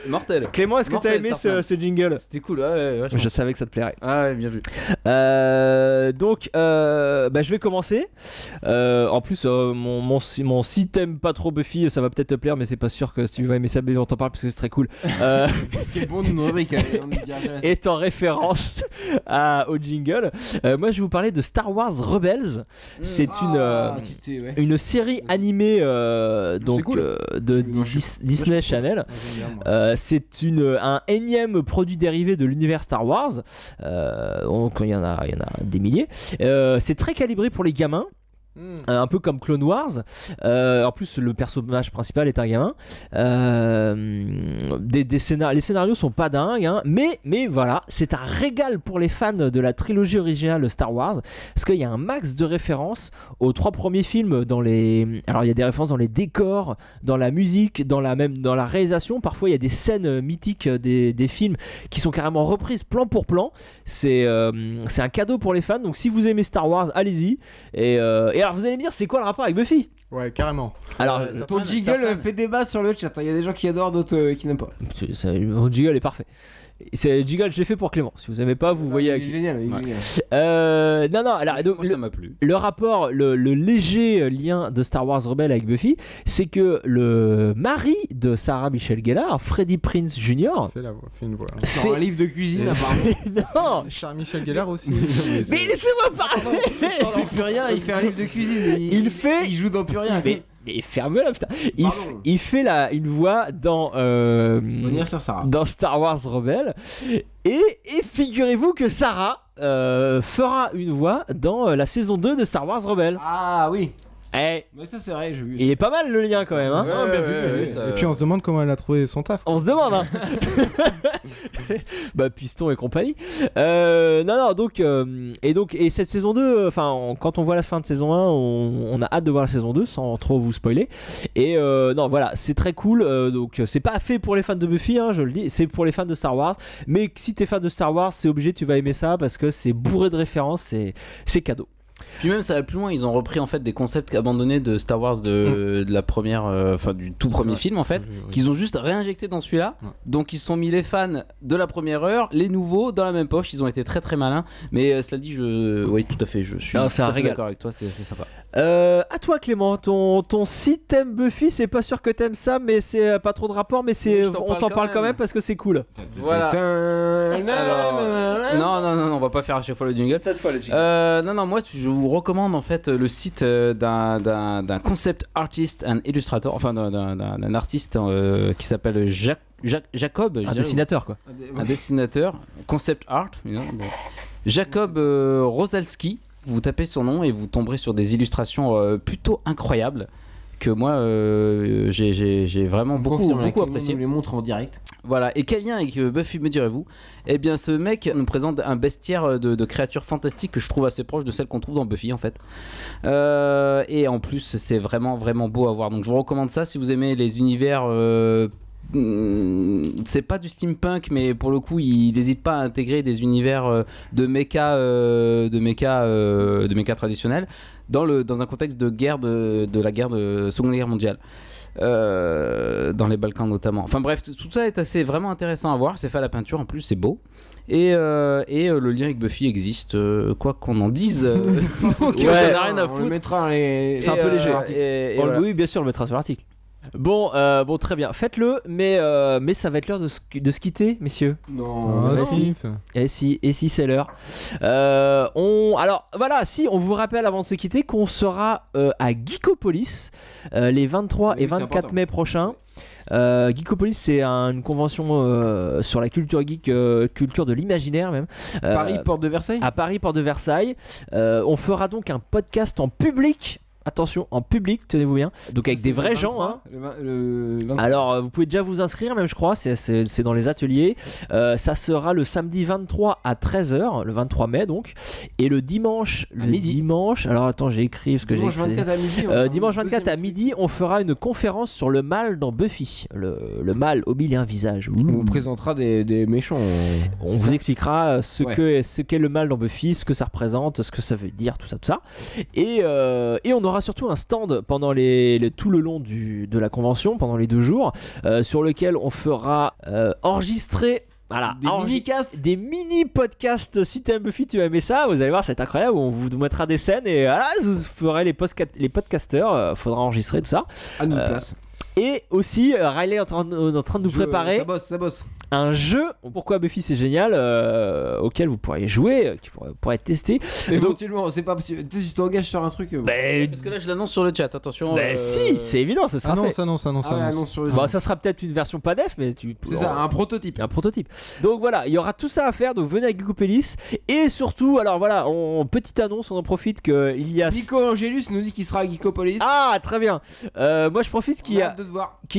Mortel. Clément, est-ce que t'as aimé ce jingle? C'était cool, ouais. Je savais que ça te plairait. Ah ouais, bien vu. Donc, je vais commencer. En plus, si t'aimes pas trop Buffy, ça va peut-être te plaire, mais c'est pas sûr que si tu vas aimer ça, on t'en parle parce que c'est très cool. Quel bon nom, est en référence au jingle. Moi, je vais vous parler de Star Wars Rebels. C'est une série animée de Disney Channel. C'est un énième produit dérivé de l'univers Star Wars. Donc il y en a des milliers. C'est très calibré pour les gamins. Un peu comme Clone Wars. En plus, le personnage principal est un gamin. Les scénarios sont pas dingues, hein, mais voilà, c'est un régal pour les fans de la trilogie originale Star Wars, parce qu'il y a un max de références aux 3 premiers films. Alors il y a des références dans les décors, dans la musique, même dans la réalisation. Parfois il y a des scènes mythiques des films qui sont carrément reprises plan pour plan. C'est un cadeau pour les fans. Donc si vous aimez Star Wars, allez-y. Et alors vous allez me dire, c'est quoi le rapport avec Buffy? Ouais, carrément. Alors ton jingle fait débat sur le chat. Il y a des gens qui adorent, d'autres qui n'aiment pas. Mon jingle est parfait. C'est jingle, je l'ai fait pour Clément. Si vous aimez pas, vous voyez. Il est génial. Non. Alors donc, ça m'a plu. Le rapport, le léger lien de Star Wars Rebels avec Buffy, c'est que le mari de Sarah Michelle Gellar, Freddie Prinze Jr. fait une voix. C'est un livre de cuisine apparemment. Non. Sarah Michelle Gellar aussi. Mais laissez-moi parler. Il fait plus rien. Il fait un livre de cuisine. Il joue dans plus rien. Mais ferme-la, putain. Il fait une voix dans Star Wars Rebels. Et figurez-vous que Sarah fera une voix dans la saison 2 de Star Wars Rebels. Ah oui. Mais ça c'est vrai, j'ai vu. Il est pas mal le lien quand même, hein. Bien vu. Et puis on se demande comment elle a trouvé son taf. On se demande, hein. Piston et compagnie. Et cette saison 2, quand on voit la fin de saison 1, on a hâte de voir la saison 2 sans trop vous spoiler. Et voilà, c'est très cool. Donc c'est pas fait pour les fans de Buffy, hein, je le dis, c'est pour les fans de Star Wars. Mais si t'es fan de Star Wars, c'est obligé, tu vas aimer ça parce que c'est bourré de références, c'est cadeau. Puis même ça va plus loin, ils ont repris en fait des concepts abandonnés de Star Wars de la première, du tout premier film en fait, qu'ils ont juste réinjecté dans celui-là. Donc ils se sont mis les fans de la première heure, les nouveaux dans la même poche. Ils ont été très très malins. Mais cela dit, oui tout à fait, je suis tout à fait d'accord avec toi, c'est sympa. À toi Clément, ton si t'aimes Buffy, c'est pas sûr que t'aimes ça, mais c'est pas trop de rapport, mais on t'en parle quand même parce que c'est cool. Voilà. Non, on va pas faire à chaque fois le jingle. Cette fois le jingle. Non, moi je vous recommande en fait le site d'un concept artist and illustrator, enfin d'un artiste qui s'appelle Jacob. Un dessinateur quoi. Un dessinateur, concept art. Jacob Rosalski. Vous tapez son nom et vous tomberez sur des illustrations plutôt incroyables que moi j'ai vraiment beaucoup apprécié. On les montre en direct. Voilà, et quel lien avec Buffy me direz-vous? Eh bien ce mec nous présente un bestiaire de créatures fantastiques que je trouve assez proche de celles qu'on trouve dans Buffy en fait. Et en plus c'est vraiment vraiment beau à voir, donc je vous recommande ça si vous aimez les univers. C'est pas du steampunk, mais pour le coup il n'hésite pas à intégrer des univers de mecha traditionnels dans un contexte de guerre de la guerre de Seconde Guerre mondiale, dans les Balkans notamment. Enfin bref, tout ça est assez vraiment intéressant à voir. C'est fait à la peinture en plus, c'est beau. Et le lien avec Buffy existe, quoi qu'on en dise. Donc ça n'a rien à foutre. On le mettra c'est un peu léger. Voilà. Oui, bien sûr, on le mettra sur l'article. Bon, très bien, faites-le, mais ça va être l'heure de se quitter, messieurs. Non, et si c'est l'heure. Alors voilà, on vous rappelle avant de se quitter qu'on sera à Geekopolis les 23 et 24 mai prochains. Geekopolis, c'est une convention sur la culture geek, culture de l'imaginaire même. Paris, porte de Versailles. À Paris, porte de Versailles. On fera donc un podcast en public. Attention, en public, tenez-vous bien. Donc avec des vrais 23, gens. Hein. Alors, vous pouvez déjà vous inscrire, même je crois. C'est dans les ateliers. Ça sera le samedi 23 à 13h, le 23 mai donc. Et le dimanche. Alors attends, j'ai écrit parce que j'ai écrit. 24 à midi. Dimanche 24 à midi, on fera une conférence sur le mal dans Buffy. Le mal au mille et un visage. On vous présentera des méchants. On vous expliquera ce qu'est le mal dans Buffy, ce que ça représente, ce que ça veut dire, tout ça. Et on aura aura surtout un stand pendant tout le long de la convention, pendant les 2 jours, sur lequel on fera enregistrer. Voilà, des mini-podcasts. Si t'aimes Buffy, tu vas aimer ça. Vous allez voir, c'est incroyable. On vous mettra des scènes et voilà, vous ferez les podcasteurs. Faudra enregistrer tout ça. À notre place. Et aussi, Riley est en train de nous préparer. Ça bosse. Un jeu, pourquoi Buffy c'est génial, auquel vous pourriez jouer, qui pourrait être testé. Éventuellement, c'est pas possible. Tu t'engages sur un truc. Parce que là, je l'annonce sur le chat, attention. Si, c'est évident, ça sera fait. Annonce. Bon, ça sera peut-être une version pas def, mais c'est ça, un prototype. Donc voilà, il y aura tout ça à faire, donc venez à Geekopolis. Et surtout, alors voilà, petite annonce, on en profite qu'il y a. Nico Angelus nous dit qu'il sera à Geekopolis. Ah, très bien. Moi, je profite qu'il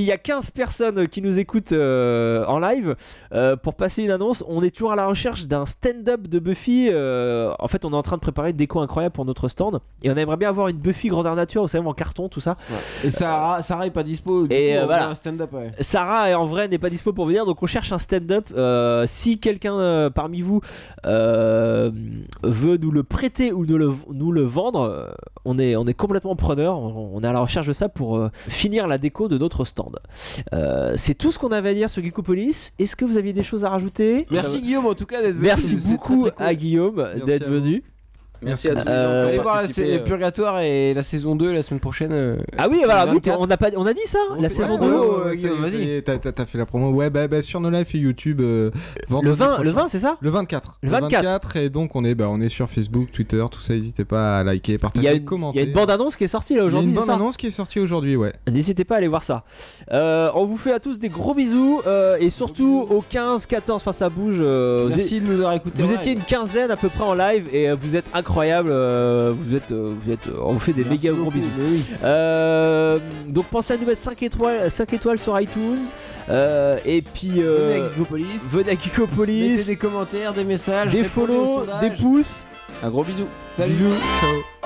y a 15 personnes qui nous écoutent en live. Pour passer une annonce, on est toujours à la recherche d'un stand-up de Buffy. En fait, on est en train de préparer une déco incroyable pour notre stand et on aimerait bien avoir une Buffy grandeur nature, vous savez, en carton, tout ça. Ouais. Et Sarah est pas dispo. Voilà. Un stand-up. Ouais. Sarah en vrai n'est pas dispo pour venir, donc on cherche un stand-up. Si quelqu'un parmi vous veut nous le prêter ou nous le vendre, on est complètement preneur. On est à la recherche de ça pour finir la déco de notre stand. C'est tout ce qu'on avait à dire sur Geekopolis. Est-ce que vous aviez des choses à rajouter? Merci Guillaume en tout cas d'être venu. Merci beaucoup très cool. À Guillaume d'être venu. Merci à tous. Allez voir la Purgatoire et la saison 2 la semaine prochaine. Ah oui, voilà, oui, on a dit ça, la saison 2. Vas-y. T'as fait la promo. Ouais, sur nos lives et YouTube. Le 20, c'est ça? Le 24. Le 24. Et donc on est sur Facebook, Twitter, tout ça. N'hésitez pas à liker, partager, commenter. Il y a une bande-annonce qui est sortie là aujourd'hui. Il y a une bande-annonce qui est sortie aujourd'hui, ouais. N'hésitez pas à aller voir ça. On vous fait à tous des gros bisous et surtout au 15, 14, enfin ça bouge. Merci de nous avoir écoutés. Vous étiez une quinzaine à peu près en live et vous êtes incroyable. On vous fait des méga gros bisous. Donc pensez à nous mettre 5 étoiles sur iTunes. Et puis venez à Geekopolis. Mettez des commentaires, des messages, des follows, des pouces. Un gros bisou. Salut. Bisous. Ciao.